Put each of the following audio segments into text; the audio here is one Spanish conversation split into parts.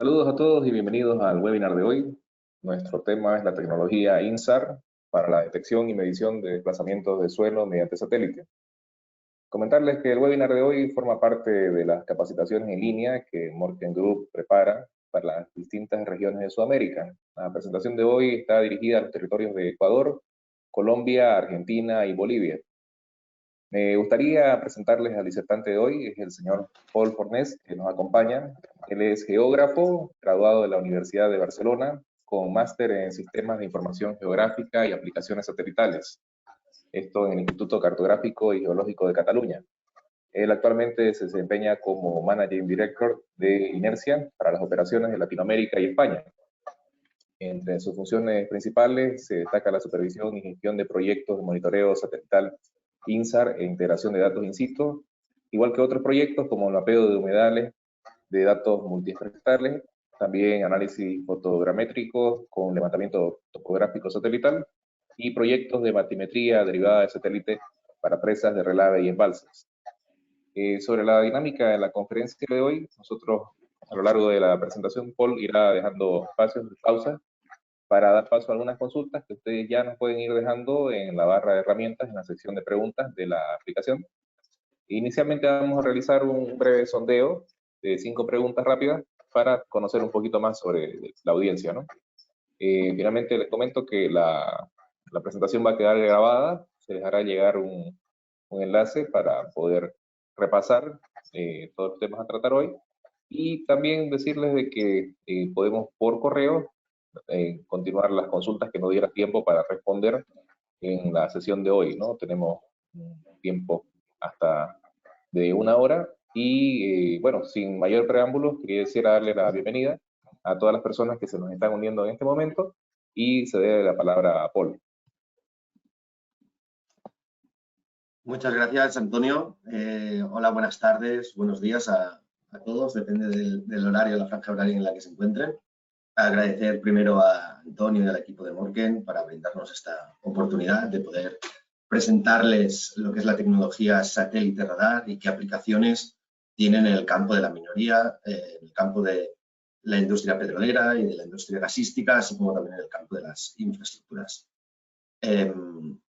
Saludos a todos y bienvenidos al webinar de hoy. Nuestro tema es la tecnología INSAR para la detección y medición de desplazamientos de suelo mediante satélite. Comentarles que el webinar de hoy forma parte de las capacitaciones en línea que Morken Group prepara para las distintas regiones de Sudamérica. La presentación de hoy está dirigida a los territorios de Ecuador, Colombia, Argentina y Bolivia. Me gustaría presentarles al disertante de hoy, es el señor Paul Fornés, que nos acompaña. Él es geógrafo, graduado de la Universidad de Barcelona, con máster en Sistemas de Información Geográfica y Aplicaciones Satelitales. Esto en el Instituto Cartográfico y Geológico de Cataluña. Él actualmente se desempeña como Managing Director de Inercia para las operaciones de Latinoamérica y España. Entre sus funciones principales se destaca la supervisión y gestión de proyectos de monitoreo satelital INSAR e integración de datos in situ, igual que otros proyectos como el mapeo de humedales de datos multiespectrales, también análisis fotogramétrico con levantamiento topográfico satelital y proyectos de batimetría derivada de satélite para presas de relave y embalses. Sobre la dinámica de la conferencia de hoy, nosotros a lo largo de la presentación, Paul irá dejando espacios de pausa para dar paso a algunas consultas que ustedes ya nos pueden ir dejando en la barra de herramientas, en la sección de preguntas de la aplicación. Inicialmente vamos a realizar un breve sondeo de 5 preguntas rápidas para conocer un poquito más sobre la audiencia, ¿no? Finalmente les comento que la presentación va a quedar grabada, se les hará llegar un enlace para poder repasar todos los temas a tratar hoy, y también decirles de que podemos por correo continuar las consultas que no diera tiempo para responder en la sesión de hoy, ¿no? Tenemos un tiempo hasta de 1 hora y, bueno, sin mayor preámbulo, quería darle la bienvenida a todas las personas que se nos están uniendo en este momento y ceder la palabra a Paul. Muchas gracias, Antonio. Hola, buenas tardes, buenos días a todos, depende del horario, la franja horaria en la que se encuentren. Agradecer primero a Antonio y al equipo de Morken para brindarnos esta oportunidad de poder presentarles lo que es la tecnología satélite radar y qué aplicaciones tienen en el campo de la minería, en el campo de la industria petrolera y de la industria gasística, así como también en el campo de las infraestructuras.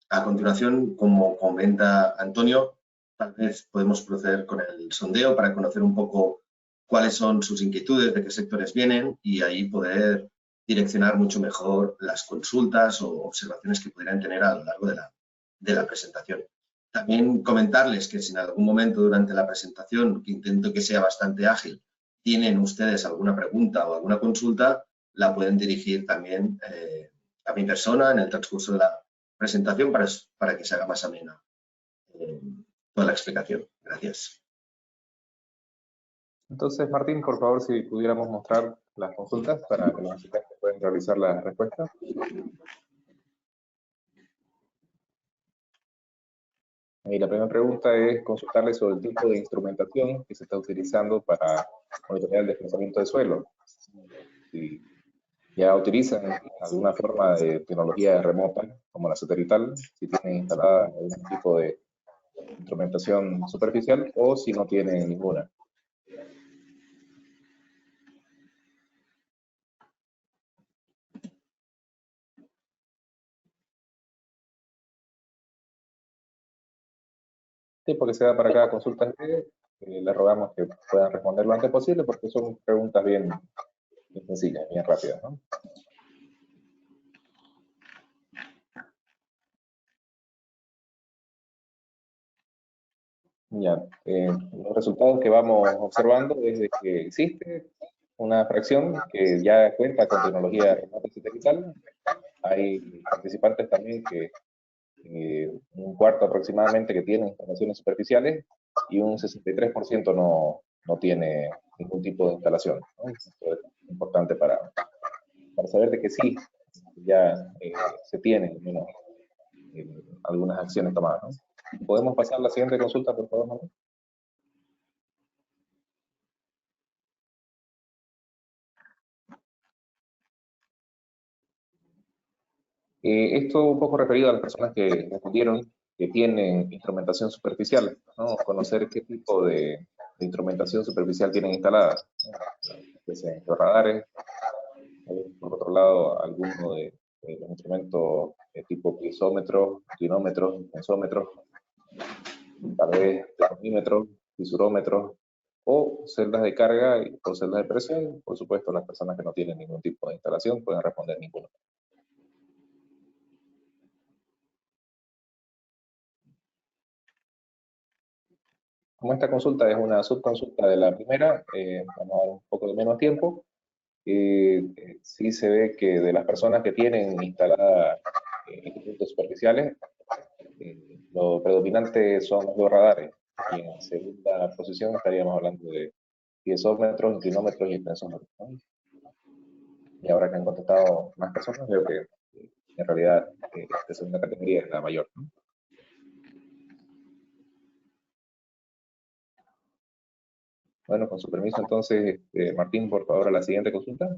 A continuación, como comenta Antonio, tal vez podemos proceder con el sondeo para conocer un poco cuáles son sus inquietudes, de qué sectores vienen y ahí poder direccionar mucho mejor las consultas o observaciones que pudieran tener a lo largo de la presentación. También comentarles que si en algún momento durante la presentación, que intento que sea bastante ágil, tienen ustedes alguna pregunta o alguna consulta, la pueden dirigir también a mi persona en el transcurso de la presentación para que se haga más amena toda la explicación. Gracias. Entonces, Martín, por favor, si pudiéramos mostrar las consultas para que los asistentes puedan realizar las respuestas. Y la primera pregunta es consultarle sobre el tipo de instrumentación que se está utilizando para monitorear el desplazamiento de suelo. Si ya utilizan alguna forma de tecnología remota, como la satelital, si tienen instalada algún tipo de instrumentación superficial o si no tienen ninguna. Sí, porque se da para cada consulta, les rogamos que puedan responder lo antes posible porque son preguntas bien sencillas, bien rápidas, ¿no? Ya, los resultados que vamos observando es de que existe una fracción que ya cuenta con tecnología remota satelital. Hay participantes también que un cuarto aproximadamente que tiene instalaciones superficiales y un 63% no tiene ningún tipo de instalación, ¿no? Esto es importante para saber de que sí, ya se tienen algunas acciones tomadas, ¿no? ¿Podemos pasar a la siguiente consulta, por favor, Manuel? Esto un poco referido a las personas que respondieron que tienen instrumentación superficial, ¿no? Conocer qué tipo de instrumentación superficial tienen instalada. especie de georradares. Por otro lado, algunos de los instrumentos tipo piezometros, dinómetros, tensómetros, tal vez termómetros, fisurómetros, o celdas de carga o celdas de presión. Por supuesto, las personas que no tienen ningún tipo de instalación pueden responder ninguno. Como esta consulta es una subconsulta de la primera, vamos a dar un poco de menos tiempo. Sí se ve que de las personas que tienen instaladas equipos superficiales, lo predominante son los radares. Y en segunda posición estaríamos hablando de piezómetros, inclinómetros y tensómetros, ¿no? Y ahora que han contestado más personas, veo que en realidad esta segunda categoría es la mayor, ¿no? Bueno, con su permiso, entonces, Martín, por favor, a la siguiente consulta.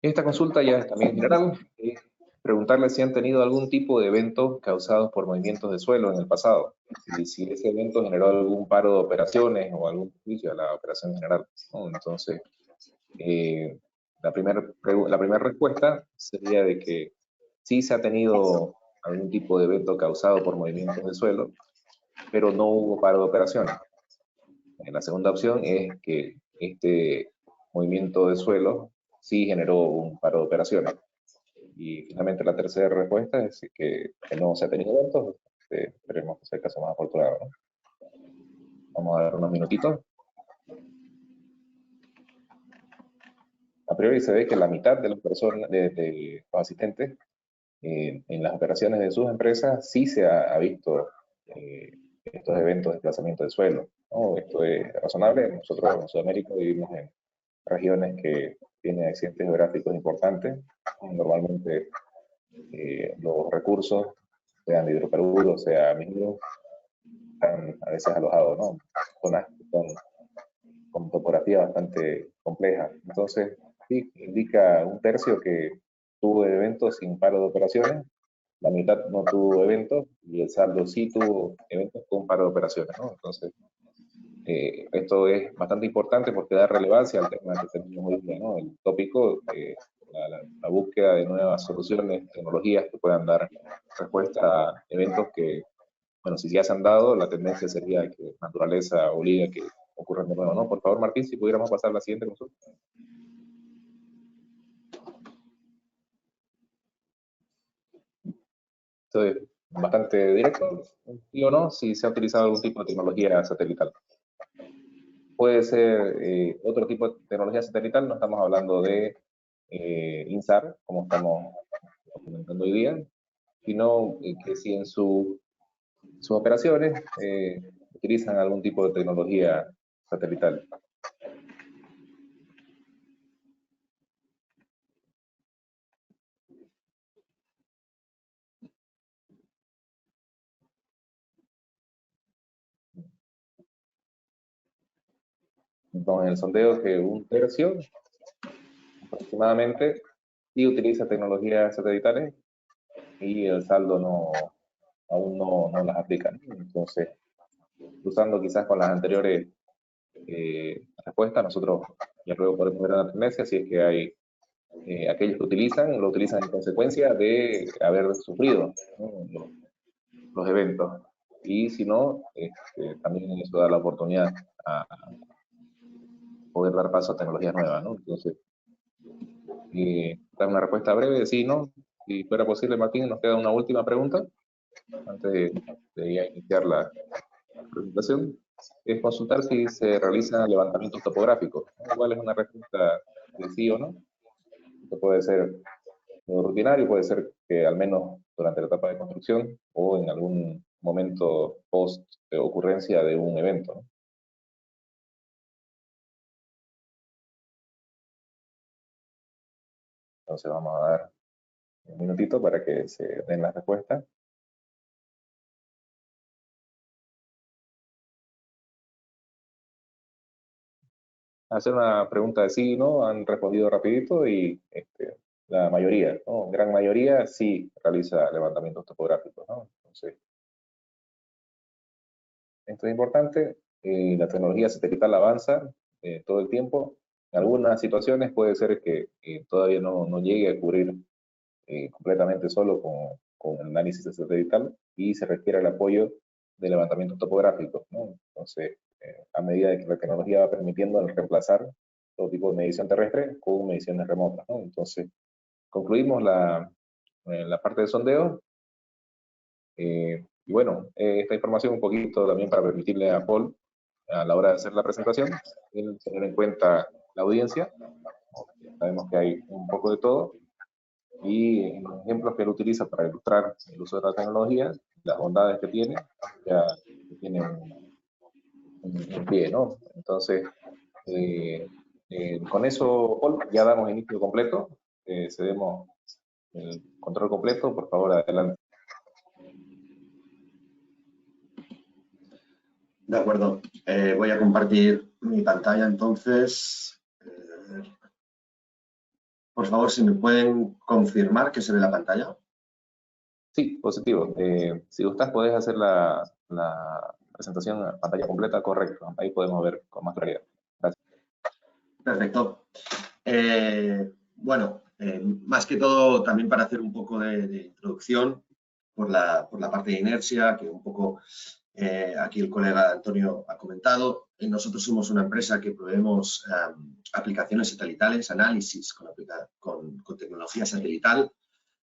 Esta consulta ya es también general. Preguntarle si han tenido algún tipo de evento causados por movimientos de suelo en el pasado. Si ese evento generó algún paro de operaciones o algún juicio a la operación general, ¿no? Entonces, la primera respuesta sería de que sí se ha tenido algún tipo de evento causado por movimientos de suelo, pero no hubo paro de operaciones. La segunda opción es que este movimiento de suelo sí generó un paro de operaciones. Y finalmente la tercera respuesta es que no se ha tenido eventos. Esperemos que sea el caso más afortunado, ¿no? Vamos a dar unos minutitos. A priori se ve que la mitad de las personas, de los asistentes, en las operaciones de sus empresas sí se ha visto estos eventos de desplazamiento de suelo, ¿no? Esto es razonable. Nosotros en Sudamérica vivimos en regiones que tienen accidentes geográficos importantes. Normalmente los recursos, sean de hidrocarburos, sea mineros, están a veces alojados, ¿no? Zonas que son con topografía bastante compleja. Entonces, sí, indica un tercio que tuvo eventos sin paro de operaciones, la mitad no tuvo eventos y el saldo sí tuvo eventos con paro de operaciones, ¿no? Entonces, esto es bastante importante porque da relevancia al tema que tenemos hoy día, ¿no? El tópico, la búsqueda de nuevas soluciones, tecnologías que puedan dar respuesta a eventos que, bueno, si ya se han dado, la tendencia sería que naturaleza obliga a que ocurran de nuevo, ¿no? Por favor, Martín, si pudiéramos pasar a la siguiente consulta. Esto es bastante directo, ¿sí o no? Si se ha utilizado algún tipo de tecnología satelital. Puede ser otro tipo de tecnología satelital, no estamos hablando de INSAR, como estamos comentando hoy día, sino que si en sus operaciones utilizan algún tipo de tecnología satelital. Entonces, el sondeo es que un tercio aproximadamente sí utiliza tecnologías satelitales y el saldo aún no las aplica, ¿no? Entonces, cruzando quizás con las anteriores respuestas, nosotros ya luego podemos ver la tendencia si es que hay aquellos que lo utilizan en consecuencia de haber sufrido, ¿no? los eventos. Y si no, también eso da la oportunidad a poder dar paso a tecnologías nuevas, ¿no? Entonces, dar una respuesta breve, sí, ¿no? Si fuera posible, Martín, nos queda una última pregunta antes de iniciar la presentación. Es consultar si se realizan levantamientos topográficos, ¿no? Igual es una respuesta de sí o no. Esto puede ser rutinario, puede ser que al menos durante la etapa de construcción o en algún momento post ocurrencia de un evento, ¿no? Entonces vamos a dar un minutito para que se den las respuestas. Hacer una pregunta de sí, ¿no? Han respondido rapidito y la mayoría, ¿no? Gran mayoría sí realiza levantamientos topográficos, ¿no? Entonces, Esto es importante. La tecnología satelital avanza todo el tiempo. En algunas situaciones puede ser que todavía no llegue a cubrir completamente solo con el análisis satelital y se requiere el apoyo de levantamientos topográficos, ¿no? Entonces, a medida de que la tecnología va permitiendo reemplazar todo tipo de medición terrestre con mediciones remotas, ¿no? Entonces, concluimos la parte de sondeo. Y bueno, esta información un poquito también para permitirle a Paul, a la hora de hacer la presentación, tener en cuenta la audiencia. Sabemos que hay un poco de todo, y los ejemplos que él utiliza para ilustrar el uso de la tecnología, las bondades que tiene, ya tiene un pie, ¿no? Entonces, con eso, Paul, ya damos inicio completo, cedemos el control completo, por favor, adelante. De acuerdo, voy a compartir mi pantalla entonces. Por favor, si me pueden confirmar que se ve la pantalla. Sí, positivo. Si gustas, podés hacer la presentación a pantalla completa, correcto. Ahí podemos ver con más claridad. Gracias. Perfecto. Bueno, más que todo, también para hacer un poco de introducción por la parte de inercia, que un poco aquí el colega Antonio ha comentado. Nosotros somos una empresa que proveemos aplicaciones satelitales, análisis con tecnología satelital.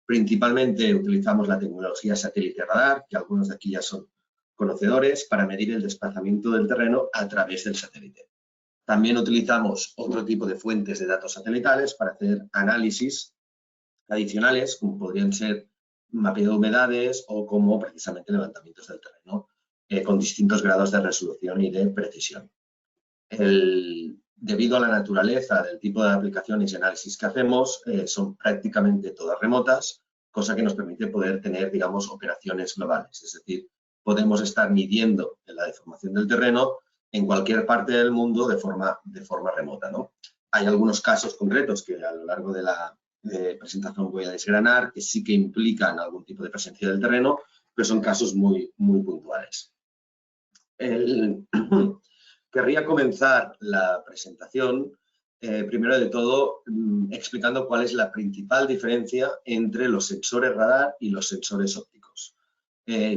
Principalmente utilizamos la tecnología satélite radar, que algunos de aquí ya son conocedores, para medir el desplazamiento del terreno a través del satélite. También utilizamos otro tipo de fuentes de datos satelitales para hacer análisis adicionales, como podrían ser mapeo de humedades o como precisamente levantamientos del terreno con distintos grados de resolución y de precisión. Debido a la naturaleza del tipo de aplicaciones y análisis que hacemos, son prácticamente todas remotas, cosa que nos permite poder tener, digamos, operaciones globales. Es decir, podemos estar midiendo la deformación del terreno en cualquier parte del mundo de forma remota, ¿no? Hay algunos casos concretos que a lo largo de la presentación voy a desgranar, que sí que implican algún tipo de presencia del terreno, pero son casos muy, muy puntuales. Querría comenzar la presentación, primero de todo, explicando cuál es la principal diferencia entre los sensores radar y los sensores ópticos,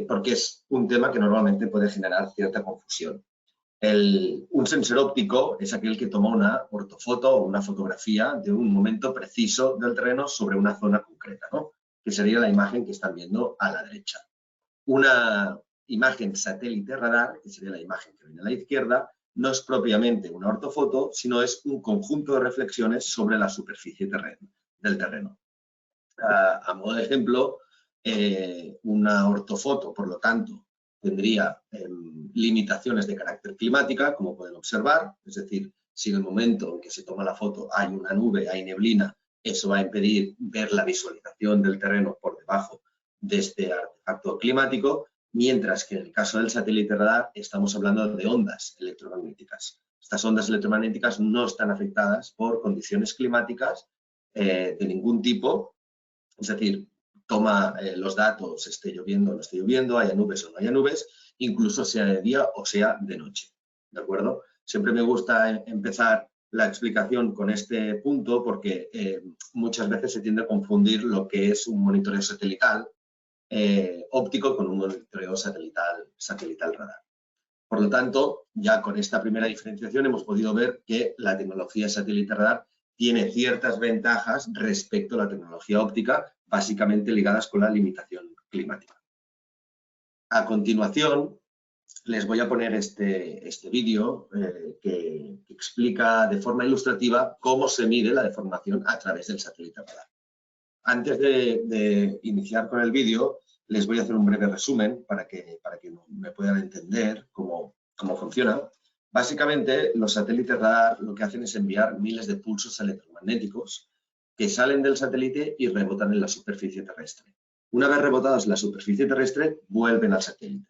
porque es un tema que normalmente puede generar cierta confusión. Un sensor óptico es aquel que toma una ortofoto o una fotografía de un momento preciso del terreno sobre una zona concreta, ¿no? Que sería la imagen que están viendo a la derecha. Una imagen satélite radar, que sería la imagen que viene a la izquierda, no es propiamente una ortofoto, sino es un conjunto de reflexiones sobre la superficie del terreno. A modo de ejemplo, una ortofoto, por lo tanto, tendría limitaciones de carácter climática, como pueden observar, es decir, si en el momento en que se toma la foto hay una nube, hay neblina, eso va a impedir ver la visualización del terreno por debajo de este artefacto climático, mientras que en el caso del satélite radar estamos hablando de ondas electromagnéticas. Estas ondas electromagnéticas no están afectadas por condiciones climáticas de ningún tipo, es decir, toma los datos, esté lloviendo o no esté lloviendo, haya nubes o no haya nubes, incluso sea de día o sea de noche, ¿de acuerdo? Siempre me gusta empezar la explicación con este punto porque muchas veces se tiende a confundir lo que es un monitoreo satelital óptico con un monitoreo satelital radar. Por lo tanto, ya con esta primera diferenciación hemos podido ver que la tecnología satélite radar tiene ciertas ventajas respecto a la tecnología óptica, básicamente ligadas con la limitación climática. A continuación, les voy a poner este vídeo que explica de forma ilustrativa cómo se mide la deformación a través del satélite radar. Antes de iniciar con el vídeo, les voy a hacer un breve resumen para que me puedan entender cómo funciona. Básicamente, los satélites radar lo que hacen es enviar miles de pulsos electromagnéticos que salen del satélite y rebotan en la superficie terrestre. Una vez rebotados en la superficie terrestre, vuelven al satélite.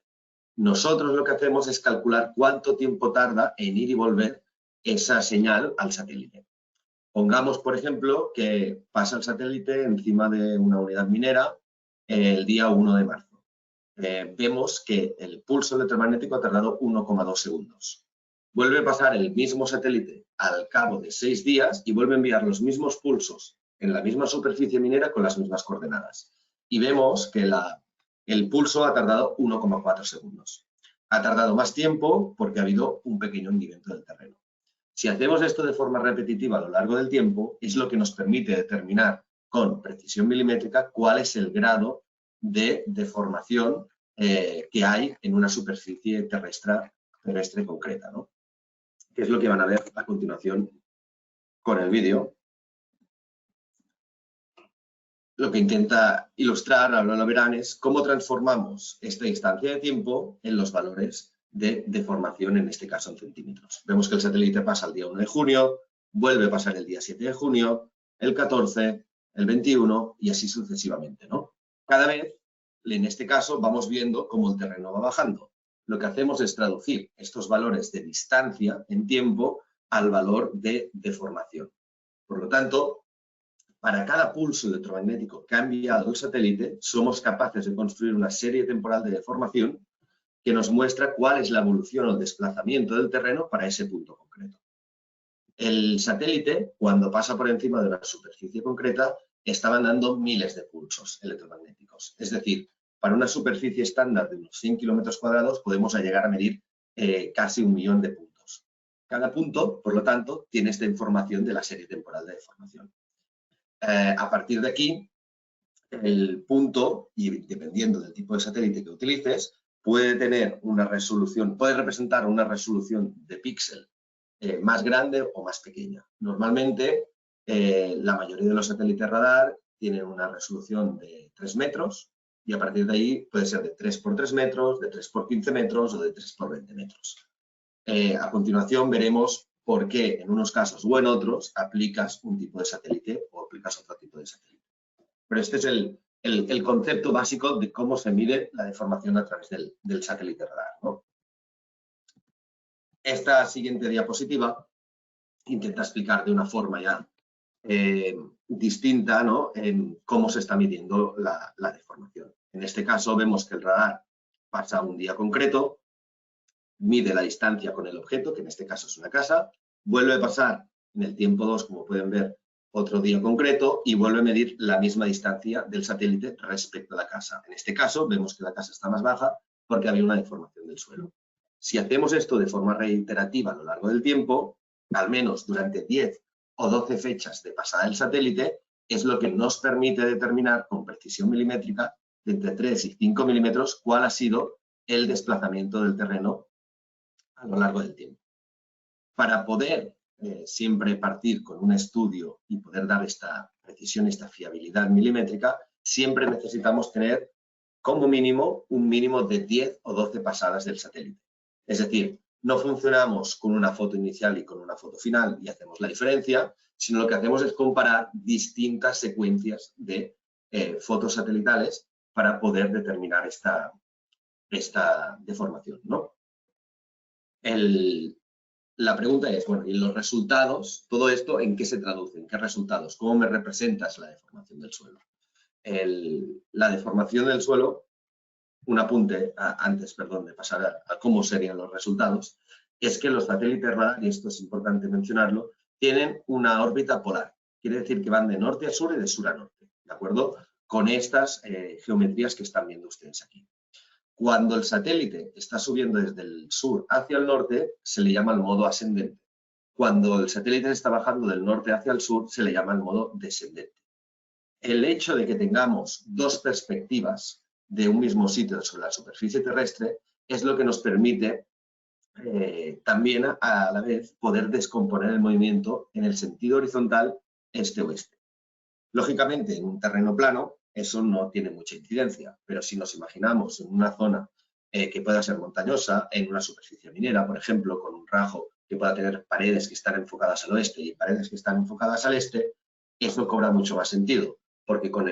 Nosotros lo que hacemos es calcular cuánto tiempo tarda en ir y volver esa señal al satélite. Pongamos, por ejemplo, que pasa el satélite encima de una unidad minera el día 1 de marzo. vemos que el pulso electromagnético ha tardado 1,2 segundos. Vuelve a pasar el mismo satélite al cabo de 6 días y vuelve a enviar los mismos pulsos en la misma superficie minera con las mismas coordenadas. Y vemos que el pulso ha tardado 1,4 segundos. Ha tardado más tiempo porque ha habido un pequeño hundimiento del terreno. Si hacemos esto de forma repetitiva a lo largo del tiempo, es lo que nos permite determinar con precisión milimétrica cuál es el grado de deformación que hay en una superficie terrestre concreta, ¿no? Que es lo que van a ver a continuación con el vídeo. Lo que intenta ilustrar, ahora lo verán, es cómo transformamos esta distancia de tiempo en los valores de deformación, en este caso en centímetros. Vemos que el satélite pasa el día 1 de junio, vuelve a pasar el día 7 de junio, el 14, el 21 y así sucesivamente, ¿no? Cada vez, en este caso, vamos viendo cómo el terreno va bajando. Lo que hacemos es traducir estos valores de distancia en tiempo al valor de deformación. Por lo tanto, para cada pulso electromagnético que ha enviado el satélite, somos capaces de construir una serie temporal de deformación que nos muestra cuál es la evolución o el desplazamiento del terreno para ese punto concreto. El satélite, cuando pasa por encima de una superficie concreta, está mandando miles de pulsos electromagnéticos. Es decir, para una superficie estándar de unos 100 kilómetros cuadrados podemos llegar a medir casi 1 millón de puntos. Cada punto, por lo tanto, tiene esta información de la serie temporal de deformación. A partir de aquí, el punto, y dependiendo del tipo de satélite que utilices, puede tener una resolución, puede representar una resolución de píxel más grande o más pequeña. Normalmente, la mayoría de los satélites radar tienen una resolución de 3 metros y a partir de ahí puede ser de 3 por 3 metros, de 3 por 15 metros o de 3 por 20 metros. A continuación veremos por qué en unos casos o en otros aplicas un tipo de satélite o aplicas otro tipo de satélite. Pero este es el concepto básico de cómo se mide la deformación a través del satélite radar, ¿no? Esta siguiente diapositiva intenta explicar de una forma ya distinta, ¿no?, en cómo se está midiendo la deformación. En este caso vemos que el radar pasa un día concreto, mide la distancia con el objeto, que en este caso es una casa, vuelve a pasar en el tiempo 2, como pueden ver, otro día concreto y vuelve a medir la misma distancia del satélite respecto a la casa. En este caso vemos que la casa está más baja porque había una deformación del suelo. Si hacemos esto de forma reiterativa a lo largo del tiempo, al menos durante 10 o 12 fechas de pasada del satélite, es lo que nos permite determinar con precisión milimétrica de entre 3 y 5 milímetros cuál ha sido el desplazamiento del terreno a lo largo del tiempo. Para poder siempre partir con un estudio y poder dar esta precisión, esta fiabilidad milimétrica, siempre necesitamos tener como mínimo un mínimo de 10 o 12 pasadas del satélite. Es decir, no funcionamos con una foto inicial y con una foto final y hacemos la diferencia, sino lo que hacemos es comparar distintas secuencias de fotos satelitales para poder determinar esta deformación, ¿no? La pregunta es, bueno, ¿y los resultados? Todo esto, ¿en qué se traduce? ¿En qué resultados? ¿Cómo me representas la deformación del suelo? La deformación del suelo, un apunte antes, perdón, de pasar a cómo serían los resultados, es que los satélites radar, y esto es importante mencionarlo, tienen una órbita polar. Quiere decir que van de norte a sur y de sur a norte, ¿de acuerdo? Con estas geometrías que están viendo ustedes aquí. Cuando el satélite está subiendo desde el sur hacia el norte, se le llama el modo ascendente. Cuando el satélite está bajando del norte hacia el sur, se le llama el modo descendente. El hecho de que tengamos dos perspectivas de un mismo sitio sobre la superficie terrestre es lo que nos permite también a la vez poder descomponer el movimiento en el sentido horizontal este-oeste. Lógicamente, en un terreno plano, eso no tiene mucha incidencia, pero si nos imaginamos en una zona que pueda ser montañosa, en una superficie minera, por ejemplo, con un rajo que pueda tener paredes que están enfocadas al oeste y paredes que están enfocadas al este, eso cobra mucho más sentido, porque con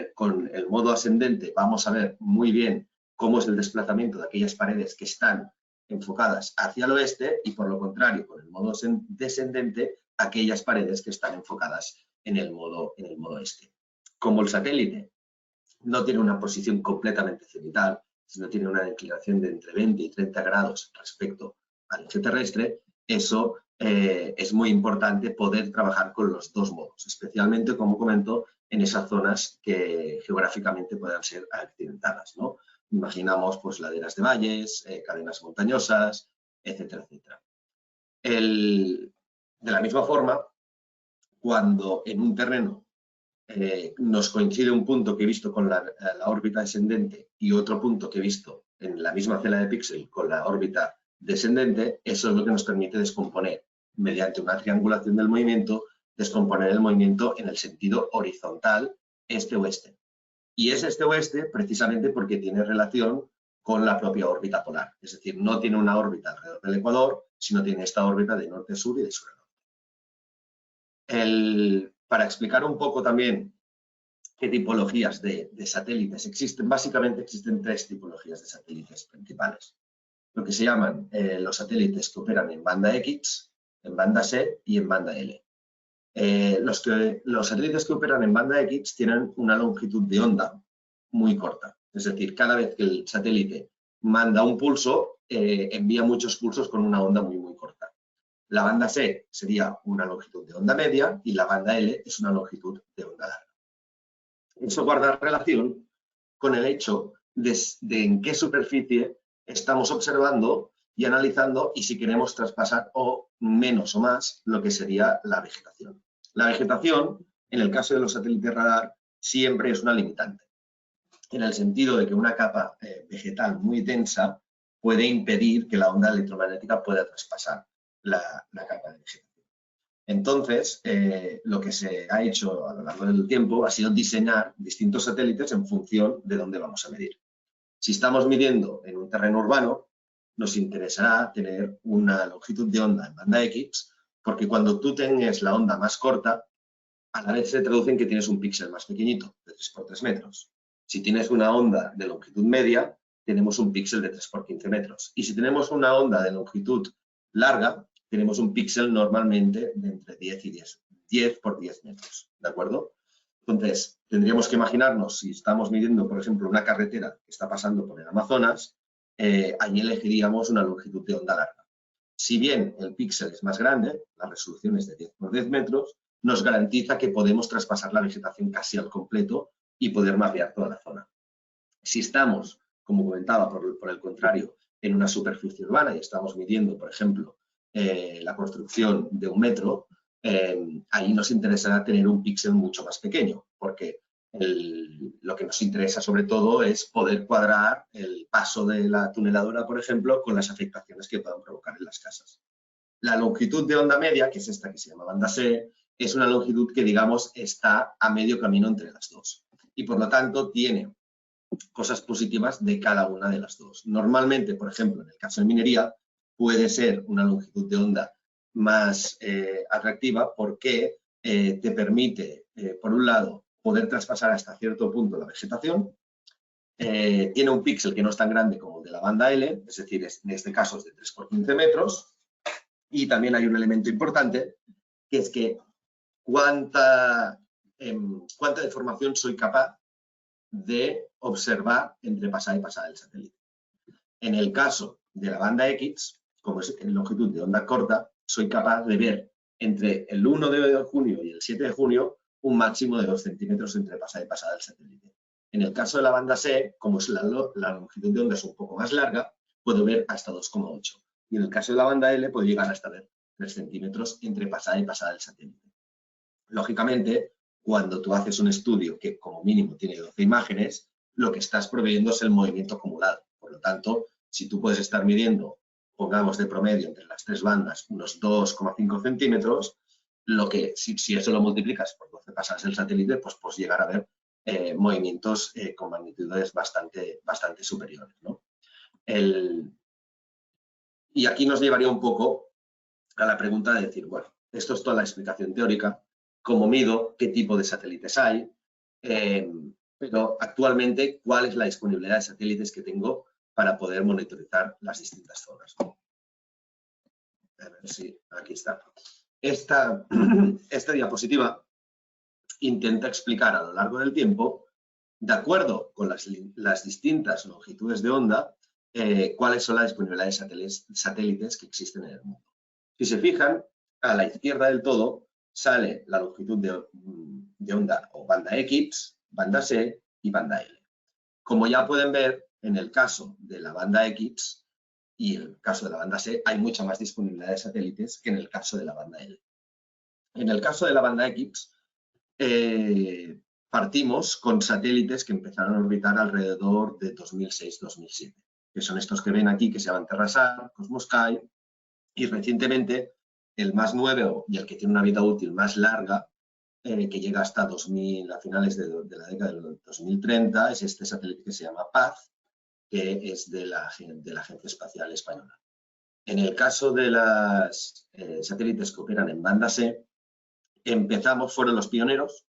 el modo ascendente vamos a ver muy bien cómo es el desplazamiento de aquellas paredes que están enfocadas hacia el oeste y, por lo contrario, con el modo descendente, aquellas paredes que están enfocadas en el modo este. Como el satélite no tiene una posición completamente cenital, si no tiene una inclinación de entre 20 y 30 grados respecto al eje terrestre, eso es muy importante poder trabajar con los dos modos, especialmente, como comento, en esas zonas que geográficamente puedan ser accidentadas, ¿no? Imaginamos pues laderas de valles, cadenas montañosas, etcétera, etcétera. De la misma forma, cuando en un terreno nos coincide un punto que he visto con la órbita descendente y otro punto que he visto en la misma celda de píxel con la órbita descendente, eso es lo que nos permite descomponer, mediante una triangulación del movimiento, descomponer el movimiento en el sentido horizontal, este-oeste. Y es este-oeste precisamente porque tiene relación con la propia órbita polar. Es decir, no tiene una órbita alrededor del ecuador, sino tiene esta órbita de norte-sur y de sur a norte. Para explicar un poco también qué tipologías de satélites existen, básicamente existen tres tipologías de satélites principales. Lo que se llaman los satélites que operan en banda X, en banda C y en banda L. Los satélites que operan en banda X tienen una longitud de onda muy corta. Es decir, cada vez que el satélite manda un pulso, envía muchos pulsos con una onda muy, muy corta. La banda C sería una longitud de onda media y la banda L es una longitud de onda larga. Eso guarda relación con el hecho de en qué superficie estamos observando y analizando y si queremos traspasar o menos o más lo que sería la vegetación. La vegetación, en el caso de los satélites radar, siempre es una limitante, en el sentido de que una capa vegetal muy densa puede impedir que la onda electromagnética pueda traspasar la capa de vegetación. Entonces, lo que se ha hecho a lo largo del tiempo ha sido diseñar distintos satélites en función de dónde vamos a medir. Si estamos midiendo en un terreno urbano, nos interesará tener una longitud de onda en banda X, porque cuando tú tengas la onda más corta, a la vez se traduce en que tienes un píxel más pequeñito, de 3 por 3 metros. Si tienes una onda de longitud media, tenemos un píxel de 3 por 15 metros. Y si tenemos una onda de longitud larga, tenemos un píxel normalmente de entre 10 y 10 por 10 metros, ¿de acuerdo? Entonces, tendríamos que imaginarnos, si estamos midiendo, por ejemplo, una carretera que está pasando por el Amazonas, allí elegiríamos una longitud de onda larga. Si bien el píxel es más grande, la resolución es de 10 por 10 metros, nos garantiza que podemos traspasar la vegetación casi al completo y poder mapear toda la zona. Si estamos, como comentaba, por el contrario, en una superficie urbana y estamos midiendo, por ejemplo, la construcción de un metro, ahí nos interesará tener un píxel mucho más pequeño, porque lo que nos interesa sobre todo es poder cuadrar el paso de la tuneladora, por ejemplo, con las afectaciones que puedan provocar en las casas. La longitud de onda media, que es esta que se llama banda C, es una longitud que, digamos, está a medio camino entre las dos. Y, por lo tanto, tiene cosas positivas de cada una de las dos. Normalmente, por ejemplo, en el caso de minería, puede ser una longitud de onda más atractiva porque te permite, por un lado, poder traspasar hasta cierto punto la vegetación. Tiene un píxel que no es tan grande como el de la banda L, es decir, en este caso es de 3 por 15 metros. Y también hay un elemento importante, que es que cuánta deformación soy capaz de observar entre pasada y pasada del satélite. En el caso de la banda X, como es en longitud de onda corta, soy capaz de ver entre el 1 de junio y el 7 de junio un máximo de 2 centímetros entre pasada y pasada del satélite. En el caso de la banda C, como es la longitud de onda es un poco más larga, puedo ver hasta 2,8. Y en el caso de la banda L, puedo llegar hasta ver 3 centímetros entre pasada y pasada del satélite. Lógicamente, cuando tú haces un estudio que como mínimo tiene 12 imágenes, lo que estás proveyendo es el movimiento acumulado. Por lo tanto, si tú puedes estar midiendo, pongamos de promedio entre las tres bandas, unos 2,5 centímetros, si eso lo multiplicas por 12 pasadas del satélite, pues puedes llegar a ver movimientos con magnitudes bastante superiores, ¿no? Y aquí nos llevaría un poco a la pregunta de decir, bueno, esto es toda la explicación teórica, cómo mido, qué tipo de satélites hay, pero actualmente cuál es la disponibilidad de satélites que tengo para poder monitorizar las distintas zonas. A ver si aquí está. Esta diapositiva intenta explicar a lo largo del tiempo de acuerdo con las distintas longitudes de onda, cuáles son la disponibilidad de satélites que existen en el mundo. Si se fijan, a la izquierda del todo sale la longitud de onda o banda X, banda C y banda L. Como ya pueden ver, en el caso de la banda X y el caso de la banda C, hay mucha más disponibilidad de satélites que en el caso de la banda L. En el caso de la banda X, partimos con satélites que empezaron a orbitar alrededor de 2006-2007, que son estos que ven aquí, que se llaman TerraSat, Cosmosky, y recientemente el más nuevo y el que tiene una vida útil más larga, que llega hasta 2000, a finales de la década del 2030, es este satélite que se llama PAZ, que es de la Agencia Espacial Española. En el caso de los satélites que operan en banda C, fueron los pioneros.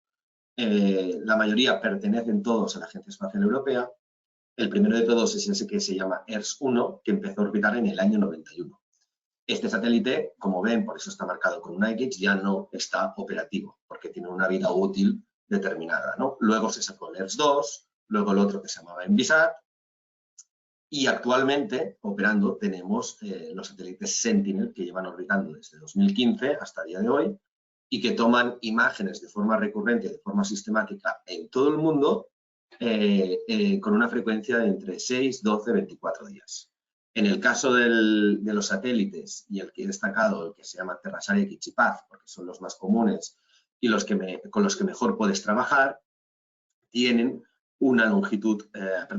La mayoría pertenecen todos a la Agencia Espacial Europea. El primero de todos es ese que se llama ERS-1, que empezó a orbitar en el año 91. Este satélite, como ven, por eso está marcado con una X, ya no está operativo, porque tiene una vida útil determinada, ¿no? Luego se sacó el ERS-2, luego el otro que se llamaba Envisat, y actualmente operando tenemos los satélites Sentinel, que llevan orbitando desde 2015 hasta el día de hoy, y que toman imágenes de forma recurrente, de forma sistemática en todo el mundo, con una frecuencia de entre 6, 12, 24 días. En el caso de los satélites, y el que he destacado, el que se llama TerraSat X y PAZ, porque son los más comunes y con los que mejor puedes trabajar, tienen una longitud,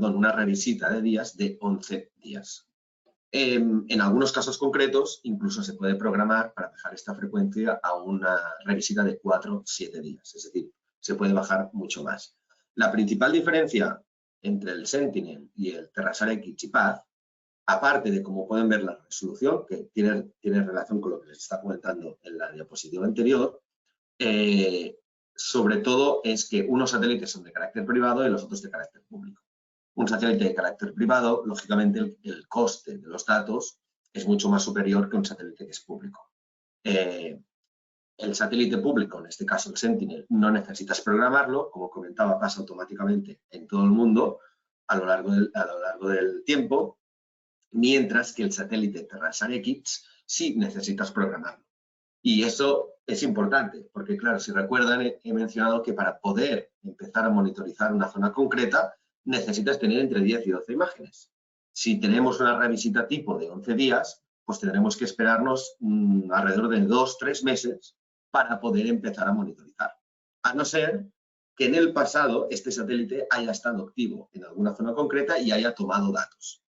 una revisita de días de 11 días. En algunos casos concretos, incluso se puede programar para bajar esta frecuencia a una revisita de 4-7 días, es decir, se puede bajar mucho más. La principal diferencia entre el Sentinel y el TerraSat X y PAZ, aparte de, como pueden ver, la resolución, que tiene relación con lo que les está comentando en la diapositiva anterior, sobre todo es que unos satélites son de carácter privado y los otros de carácter público. Un satélite de carácter privado, lógicamente el coste de los datos es mucho más superior que un satélite que es público. El satélite público, en este caso el Sentinel, no necesitas programarlo, como comentaba, pasa automáticamente en todo el mundo a lo largo del tiempo, mientras que el satélite TerraSat X sí necesitas programarlo. Y eso es importante, porque claro, si recuerdan, he mencionado que para poder empezar a monitorizar una zona concreta, necesitas tener entre 10 y 12 imágenes. Si tenemos una revisita tipo de 11 días, pues tendremos que esperarnos alrededor de 2-3 meses para poder empezar a monitorizar. A no ser que en el pasado este satélite haya estado activo en alguna zona concreta y haya tomado datos.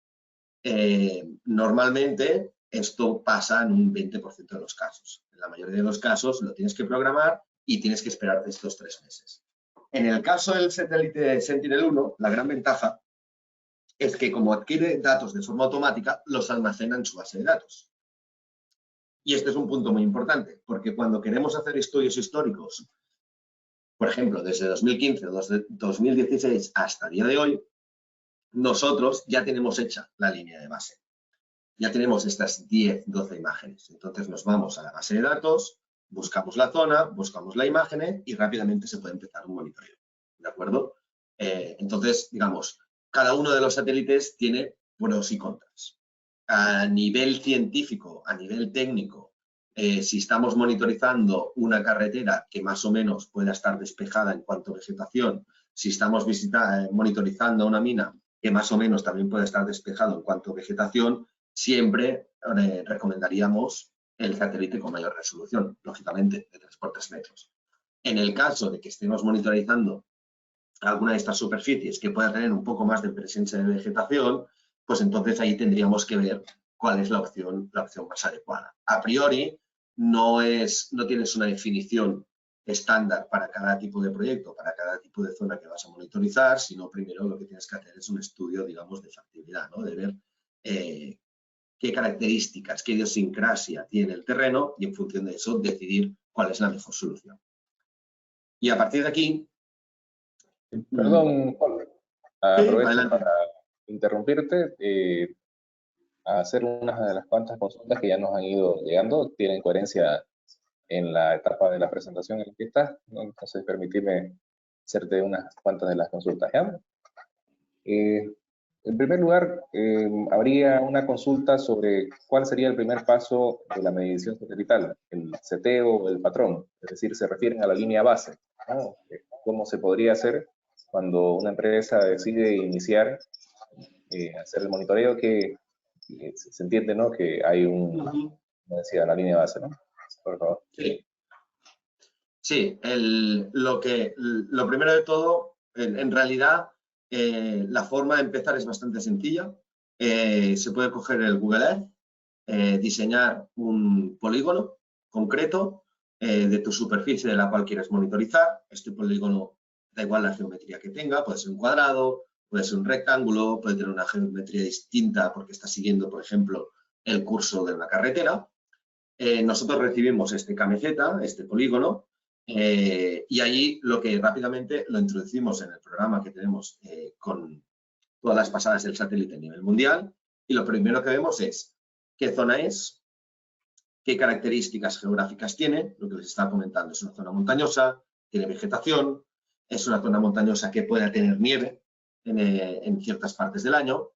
Normalmente esto pasa en un 20% de los casos. En la mayoría de los casos lo tienes que programar y tienes que esperarte estos 3 meses. En el caso del satélite Sentinel-1, la gran ventaja es que como adquiere datos de forma automática, los almacena en su base de datos. Y este es un punto muy importante, porque cuando queremos hacer estudios históricos, por ejemplo, desde 2015 o 2016 hasta el día de hoy, nosotros ya tenemos hecha la línea de base. Ya tenemos estas 10, 12 imágenes. Entonces nos vamos a la base de datos, buscamos la zona, buscamos la imagen y rápidamente se puede empezar un monitoreo. ¿De acuerdo? Entonces, digamos, cada uno de los satélites tiene pros y contras. A nivel científico, a nivel técnico, si estamos monitorizando una carretera que más o menos pueda estar despejada en cuanto a vegetación, si estamos monitorizando una mina que más o menos también puede estar despejado en cuanto a vegetación, siempre recomendaríamos el satélite con mayor resolución, lógicamente, de 3x3 metros. En el caso de que estemos monitorizando alguna de estas superficies que pueda tener un poco más de presencia de vegetación, pues entonces ahí tendríamos que ver cuál es la opción más adecuada. A priori, no tienes una definición estándar para cada tipo de proyecto, para cada tipo de zona que vas a monitorizar, sino primero lo que tienes que hacer es un estudio, digamos, de factibilidad, ¿no? De ver qué características, qué idiosincrasia tiene el terreno y en función de eso decidir cuál es la mejor solución. Y a partir de aquí... Perdón, Paul, aprovecho adelante. para interrumpirte, a hacer unas de las cuantas consultas que ya nos han ido llegando, tienen coherencia en la etapa de la presentación en la que estás, ¿no? Entonces permíteme hacerte unas cuantas de las consultas, ¿ya? En primer lugar, habría una consulta sobre cuál sería el primer paso de la medición satelital, el seteo o el patrón, es decir, se refieren a la línea base, ¿no? ¿Cómo se podría hacer cuando una empresa decide iniciar, hacer el monitoreo que se entiende, ¿no? Que hay como decía, la línea base, ¿no? Por favor. Sí. Sí, lo primero de todo, en realidad, la forma de empezar es bastante sencilla. Se puede coger el Google Earth, diseñar un polígono concreto de tu superficie de la cual quieres monitorizar. Este polígono, da igual la geometría que tenga, puede ser un cuadrado, puede ser un rectángulo, puede tener una geometría distinta porque está siguiendo, por ejemplo, el curso de una carretera. Nosotros recibimos este KMZ, este polígono, y allí lo que rápidamente lo introducimos en el programa que tenemos con todas las pasadas del satélite a nivel mundial, y lo primero que vemos es qué zona es, qué características geográficas tiene, lo que les estaba comentando, es una zona montañosa, tiene vegetación, es una zona montañosa que pueda tener nieve en ciertas partes del año.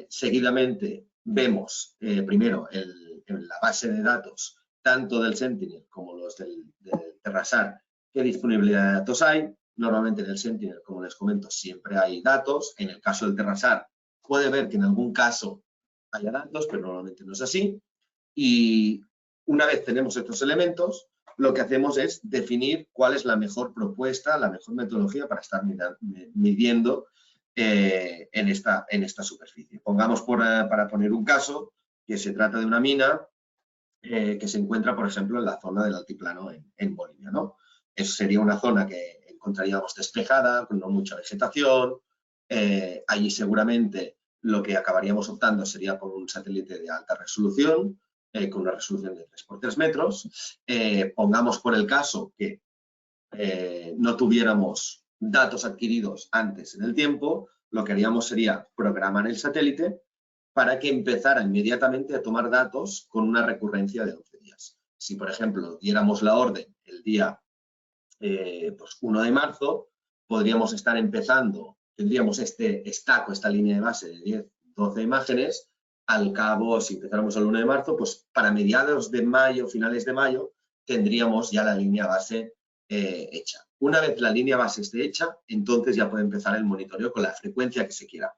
Seguidamente vemos primero en la base de datos tanto del Sentinel como los del Terrasar qué disponibilidad de datos hay. Normalmente en el Sentinel, como les comento, siempre hay datos. En el caso del Terrasar puede ver que en algún caso haya datos, pero normalmente no es así. Y una vez tenemos estos elementos, lo que hacemos es definir cuál es la mejor propuesta, la mejor metodología para estar midiendo en esta superficie. Pongamos para poner un caso que se trata de una mina que se encuentra, por ejemplo, en la zona del altiplano en Bolivia, ¿no? Eso sería una zona que encontraríamos despejada, con no mucha vegetación. Allí seguramente lo que acabaríamos optando sería por un satélite de alta resolución, con una resolución de 3x3 metros. Pongamos por el caso que no tuviéramos datos adquiridos antes en el tiempo, lo que haríamos sería programar el satélite para que empezara inmediatamente a tomar datos con una recurrencia de 11 días. Si, por ejemplo, diéramos la orden el día 1 de marzo, podríamos estar empezando, tendríamos este stack o esta línea de base de 10, 12 imágenes. Al cabo, si empezáramos el 1 de marzo, pues para mediados de mayo, finales de mayo, tendríamos ya la línea base hecha. Una vez la línea base esté hecha, entonces ya puede empezar el monitoreo con la frecuencia que se quiera.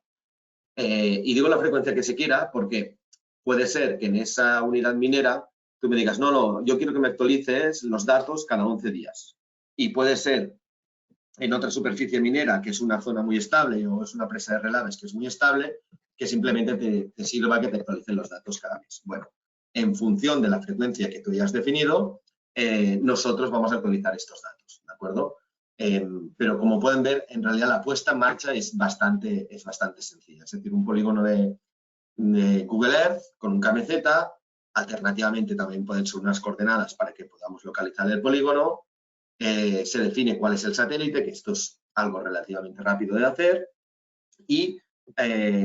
Y digo la frecuencia que se quiera porque puede ser que en esa unidad minera tú me digas, no, yo quiero que me actualices los datos cada 11 días. Y puede ser en otra superficie minera que es una zona muy estable o es una presa de relaves que es muy estable, que simplemente te sirva que te actualicen los datos cada mes. Bueno, en función de la frecuencia que tú ya has definido, nosotros vamos a actualizar estos datos, ¿de acuerdo? Pero como pueden ver, en realidad la puesta en marcha es bastante sencilla. Es decir, un polígono de Google Earth con un KMZ, alternativamente también pueden ser unas coordenadas para que podamos localizar el polígono. Se define cuál es el satélite, que esto es algo relativamente rápido de hacer, y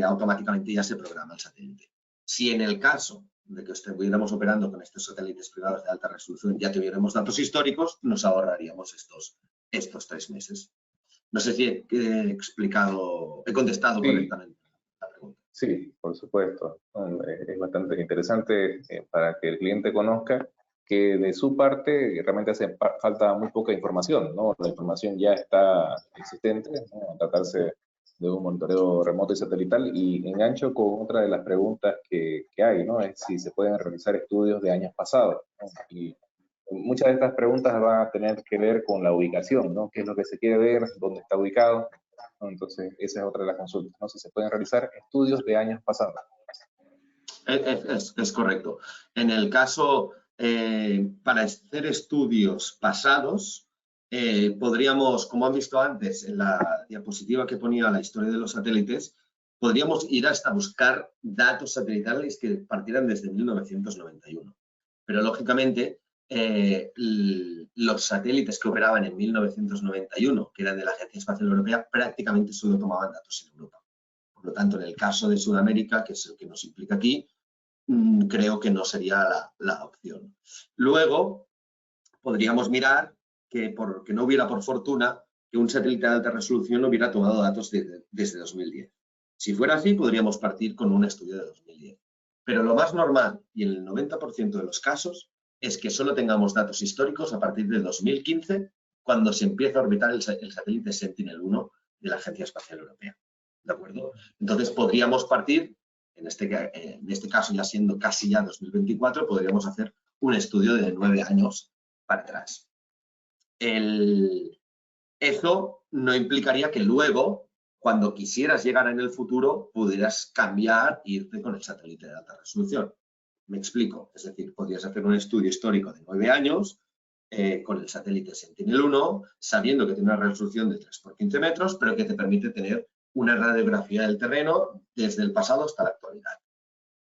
automáticamente ya se programa el satélite. Si en el caso de que estuviéramos operando con estos satélites privados de alta resolución ya tuviéramos datos históricos, nos ahorraríamos estos 3 meses. No sé si he contestado correctamente la pregunta. Sí, por supuesto. Es bastante interesante para que el cliente conozca que de su parte realmente hace falta muy poca información, ¿no? La información ya está existente, ¿no? A tratarse de un monitoreo remoto y satelital, y engancho con otra de las preguntas que hay, ¿no? Es si se pueden realizar estudios de años pasados, ¿no? Y muchas de estas preguntas van a tener que ver con la ubicación, ¿no? ¿Qué es lo que se quiere ver? ¿Dónde está ubicado? ¿No? Entonces, esa es otra de las consultas, ¿no? Si se pueden realizar estudios de años pasados. Es correcto. En el caso, para hacer estudios pasados, podríamos, como han visto antes en la diapositiva que ponía la historia de los satélites, podríamos ir hasta buscar datos satelitales que partieran desde 1991. Pero, lógicamente, los satélites que operaban en 1991, que eran de la Agencia Espacial Europea, prácticamente solo tomaban datos en Europa. Por lo tanto, en el caso de Sudamérica, que es el que nos implica aquí, creo que no sería la opción. Luego, podríamos mirar que no hubiera, por fortuna, que un satélite de alta resolución hubiera tomado datos desde 2010. Si fuera así, podríamos partir con un estudio de 2010. Pero lo más normal, y en el 90% de los casos, es que solo tengamos datos históricos a partir de 2015, cuando se empieza a orbitar el satélite Sentinel-1 de la Agencia Espacial Europea. ¿De acuerdo? Entonces, podríamos partir, en este caso ya siendo casi ya 2024, podríamos hacer un estudio de 9 años para atrás. Eso no implicaría que luego, cuando quisieras llegar en el futuro, pudieras cambiar e irte con el satélite de alta resolución. Me explico. Es decir, podrías hacer un estudio histórico de 9 años con el satélite Sentinel-1, sabiendo que tiene una resolución de 3 por 15 metros, pero que te permite tener una radiografía del terreno desde el pasado hasta la actualidad.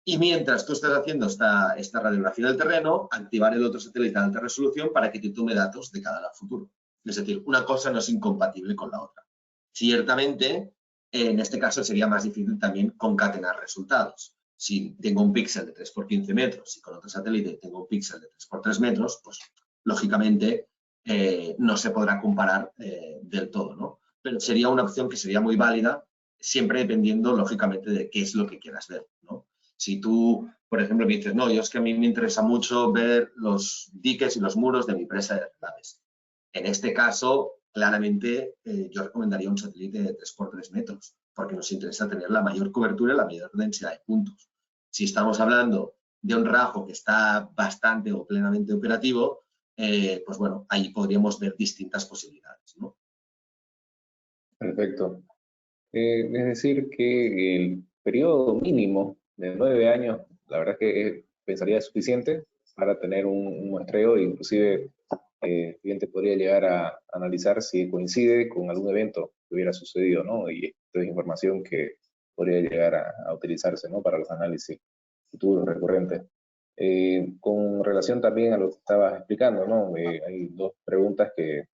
Y mientras tú estás haciendo esta radiografía del terreno, activar el otro satélite de alta resolución para que te tome datos de cara al futuro. Es decir, una cosa no es incompatible con la otra. Ciertamente, en este caso sería más difícil también concatenar resultados. Si tengo un píxel de 3 por 15 metros y con otro satélite tengo un píxel de 3 por 3 metros, pues lógicamente no se podrá comparar del todo, ¿no? Pero sería una opción que sería muy válida, siempre dependiendo, lógicamente, de qué es lo que quieras ver, ¿no? Si tú, por ejemplo, me dices, no, yo es que a mí me interesa mucho ver los diques y los muros de mi presa de relaves. En este caso, claramente, yo recomendaría un satélite de 3 por 3 metros, porque nos interesa tener la mayor cobertura y la mayor densidad de puntos. Si estamos hablando de un rajo que está bastante o plenamente operativo, pues bueno, ahí podríamos ver distintas posibilidades, ¿no? Perfecto. Es decir, que el periodo mínimo de 9 años, la verdad es que pensaría es suficiente para tener un muestreo, e inclusive el cliente podría llegar a analizar si coincide con algún evento que hubiera sucedido, ¿no? Y esto es información que podría llegar a utilizarse, ¿no? Para los análisis futuros recurrentes. Con relación también a lo que estabas explicando, ¿no? Hay dos preguntas que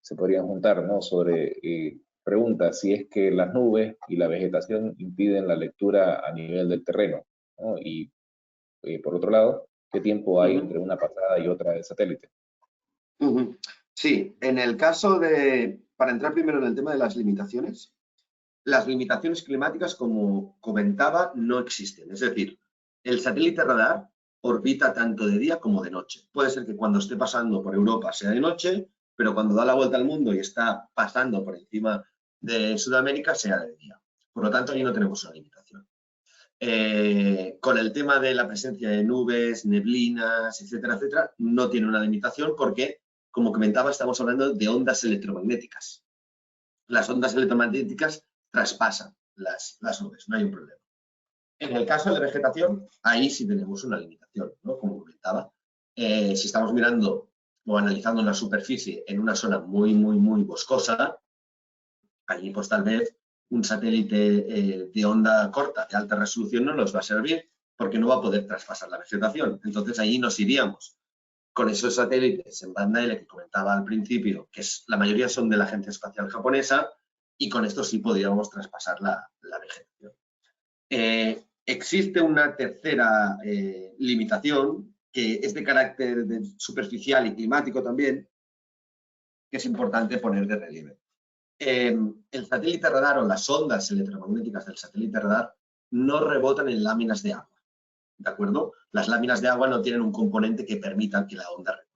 se podrían juntar, ¿no? Sobre pregunta si es que las nubes y la vegetación impiden la lectura a nivel del terreno, ¿no? Y por otro lado, ¿qué tiempo hay entre una pasada y otra del satélite? Sí, en el caso para entrar primero en el tema de las limitaciones climáticas, como comentaba, no existen. Es decir, el satélite radar orbita tanto de día como de noche. Puede ser que cuando esté pasando por Europa sea de noche, pero cuando da la vuelta al mundo y está pasando por encima de Sudamérica sea de día. Por lo tanto, ahí no tenemos una limitación. Con el tema de la presencia de nubes, neblinas, etcétera, etcétera, no tiene una limitación porque, como comentaba, estamos hablando de ondas electromagnéticas. Las ondas electromagnéticas traspasan las nubes, no hay un problema. En el caso de vegetación, ahí sí tenemos una limitación, ¿no? Como comentaba. Si estamos mirando o analizando una superficie en una zona muy, muy, muy boscosa, allí pues tal vez un satélite de onda corta, de alta resolución, no nos va a servir porque no va a poder traspasar la vegetación. Entonces ahí nos iríamos con esos satélites en banda L que comentaba al principio, que la mayoría son de la Agencia Espacial Japonesa, y con esto sí podríamos traspasar la vegetación. Existe una tercera limitación que es de carácter superficial y climático también, que es importante poner de relieve. El satélite radar o las ondas electromagnéticas del satélite radar no rebotan en láminas de agua, ¿de acuerdo? Las láminas de agua no tienen un componente que permita que la onda rebote.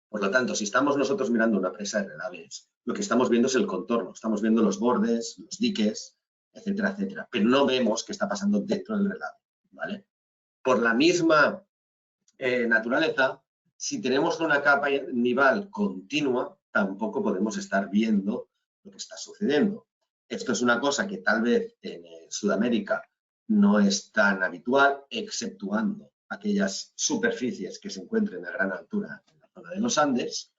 Por lo tanto, si estamos nosotros mirando una presa de relaves, lo que estamos viendo es el contorno, estamos viendo los bordes, los diques, etcétera, etcétera, pero no vemos qué está pasando dentro del relave, ¿vale? Por la misma naturaleza, si tenemos una capa nival continua, tampoco podemos estar viendo lo que está sucediendo. Esto es una cosa que tal vez en Sudamérica no es tan habitual, exceptuando aquellas superficies que se encuentren a gran altura en la zona de los Andes,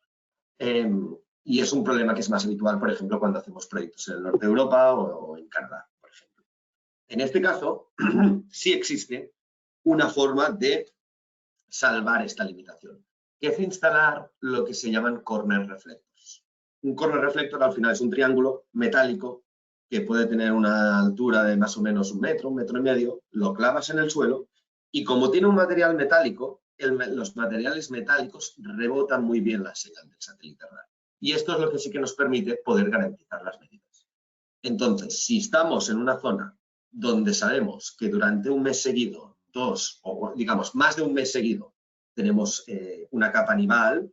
y es un problema que es más habitual, por ejemplo, cuando hacemos proyectos en el norte de Europa o en Canadá, por ejemplo. En este caso, sí existe una forma de salvar esta limitación, que es instalar lo que se llaman corner reflectors. Un corner reflector al final es un triángulo metálico que puede tener una altura de más o menos un metro y medio, lo clavas en el suelo y como tiene un material metálico, los materiales metálicos rebotan muy bien la señal del satélite radar. Y esto es lo que sí que nos permite poder garantizar las medidas. Entonces, si estamos en una zona donde sabemos que durante un mes seguido, o digamos más de un mes seguido, tenemos una capa animal,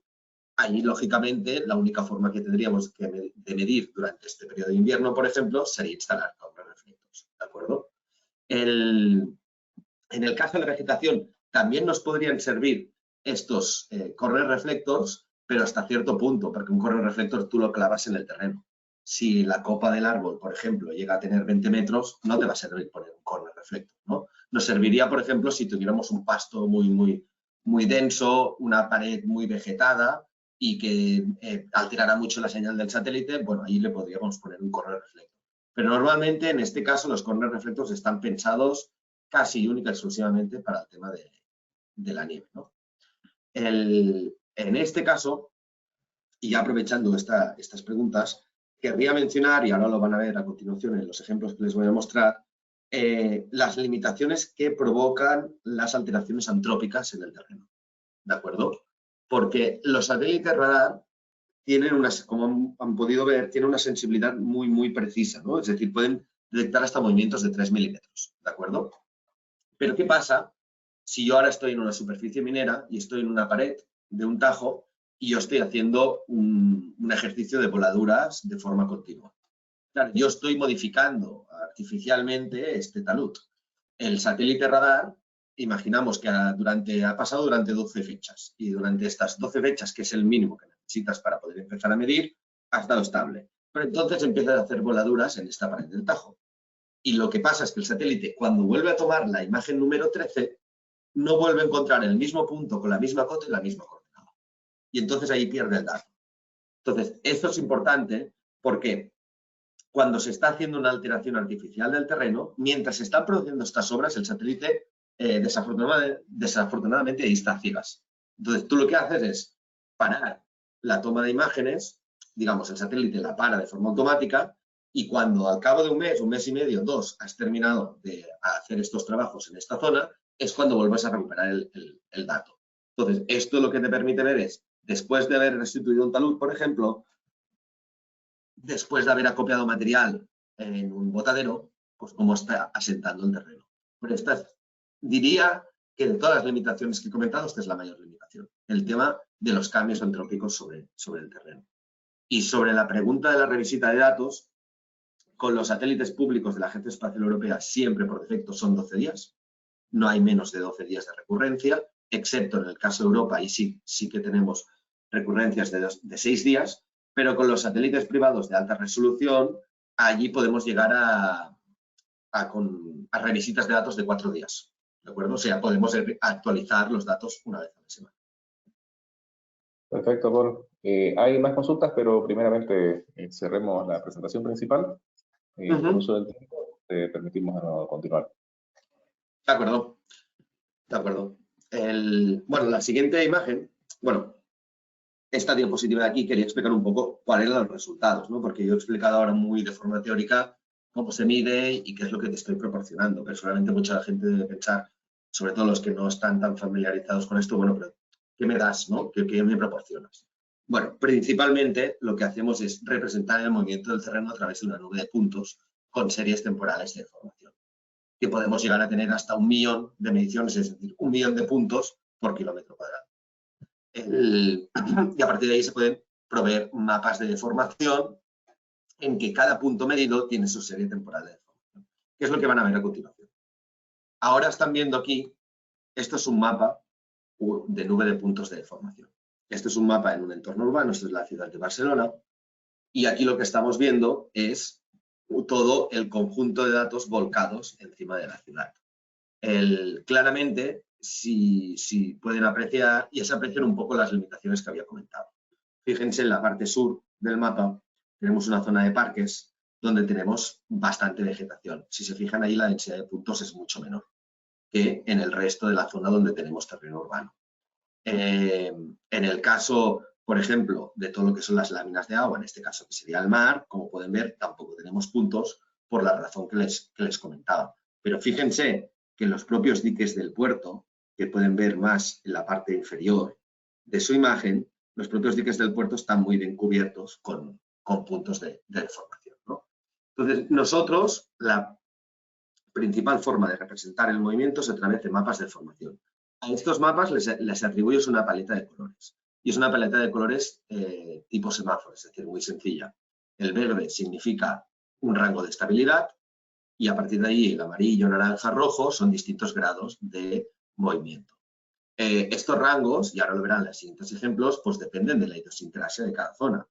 ahí lógicamente la única forma que tendríamos de medir durante este periodo de invierno, por ejemplo, sería instalar correr reflectores, ¿de acuerdo? En el caso de la vegetación, también nos podrían servir estos correr reflectors, pero hasta cierto punto, porque un correr reflector tú lo clavas en el terreno. Si la copa del árbol, por ejemplo, llega a tener 20 metros, no te va a servir poner un correr reflector, ¿no? Nos serviría, por ejemplo, si tuviéramos un pasto muy denso, una pared muy vegetada y que alterara mucho la señal del satélite, bueno, ahí le podríamos poner un correr reflector. Pero normalmente, en este caso, los correr reflectors están pensados casi única y exclusivamente para el tema de la nieve, ¿no? En este caso, y ya aprovechando estas preguntas, querría mencionar, y ahora lo van a ver a continuación en los ejemplos que les voy a mostrar, las limitaciones que provocan las alteraciones antrópicas en el terreno, ¿de acuerdo? Porque los satélites radar tienen como han podido ver, tienen una sensibilidad muy precisa, ¿no? Es decir, pueden detectar hasta movimientos de 3 milímetros, ¿de acuerdo? Pero ¿qué pasa si yo ahora estoy en una superficie minera y estoy en una pared de un tajo y yo estoy haciendo un ejercicio de voladuras de forma continua? Claro, yo estoy modificando artificialmente este talud. El satélite radar, imaginamos que ha pasado durante 12 fechas y durante estas 12 fechas, que es el mínimo que necesitas para poder empezar a medir, ha estado estable. Pero entonces empieza a hacer voladuras en esta pared del tajo. Y lo que pasa es que el satélite, cuando vuelve a tomar la imagen número 13, no vuelve a encontrar el mismo punto con la misma cota y la misma coordenada. Y entonces ahí pierde el dato. Entonces, esto es importante porque cuando se está haciendo una alteración artificial del terreno, mientras se están produciendo estas obras, el satélite desafortunadamente ahí está a ciegas. Entonces, tú lo que haces es parar la toma de imágenes, digamos, el satélite la para de forma automática y cuando al cabo de un mes y medio, 2, has terminado de hacer estos trabajos en esta zona, es cuando vuelves a recuperar el dato. Entonces, esto lo que te permite ver es, después de haber restituido un talud, por ejemplo, después de haber acopiado material en un botadero, pues cómo está asentando el terreno. Pero diría que de todas las limitaciones que he comentado, esta es la mayor limitación, el tema de los cambios antrópicos sobre el terreno. Y sobre la pregunta de la revisita de datos, con los satélites públicos de la Agencia Espacial Europea siempre por defecto son 12 días, no hay menos de 12 días de recurrencia, excepto en el caso de Europa, y sí que tenemos recurrencias de 6 días, pero con los satélites privados de alta resolución, allí podemos llegar a revisitas de datos de 4 días, ¿de acuerdo? O sea, podemos actualizar los datos una vez a la semana. Perfecto, Paul. Hay más consultas, pero primeramente cerremos la presentación principal. Por uso del tiempo, te permitimos continuar. De acuerdo. De acuerdo. Bueno, la siguiente imagen, bueno, esta diapositiva de aquí quería explicar un poco cuáles eran los resultados, ¿no? Porque yo he explicado ahora muy de forma teórica cómo se mide y qué es lo que te estoy proporcionando. Pero seguramente mucha gente debe pensar, sobre todo los que no están tan familiarizados con esto, bueno, pero ¿qué me das, no? ¿Qué me proporcionas? Bueno, principalmente lo que hacemos es representar el movimiento del terreno a través de una nube de puntos con series temporales de información, que podemos llegar a tener hasta 1 millón de mediciones, es decir, 1 millón de puntos por kilómetro cuadrado. Y a partir de ahí se pueden proveer mapas de deformación en que cada punto medido tiene su serie temporal de deformación, que es lo que van a ver a continuación. Ahora están viendo aquí, esto es un mapa de nube de puntos de deformación. Este es un mapa en un entorno urbano, esto es la ciudad de Barcelona, y aquí lo que estamos viendo es todo el conjunto de datos volcados encima de la ciudad. Claramente, si pueden apreciar, y se aprecian un poco las limitaciones que había comentado. Fíjense en la parte sur del mapa, tenemos una zona de parques donde tenemos bastante vegetación. Si se fijan ahí, la densidad de puntos es mucho menor que en el resto de la zona donde tenemos terreno urbano. En el caso, por ejemplo, de todo lo que son las láminas de agua, en este caso que sería el mar, como pueden ver, tampoco tenemos puntos por la razón que les comentaba. Pero fíjense que los propios diques del puerto que pueden ver más en la parte inferior de su imagen, los propios diques del puerto están muy bien cubiertos con puntos de deformación, ¿no? Entonces, nosotros, la principal forma de representar el movimiento es a través de mapas de deformación. A estos mapas les atribuyes una paleta de colores. Y es una paleta de colores tipo semáforo, es decir, muy sencilla. El verde significa un rango de estabilidad y a partir de ahí el amarillo, naranja, rojo son distintos grados de movimiento. Estos rangos, y ahora lo verán en los siguientes ejemplos, pues dependen de la idiosincrasia de cada zona.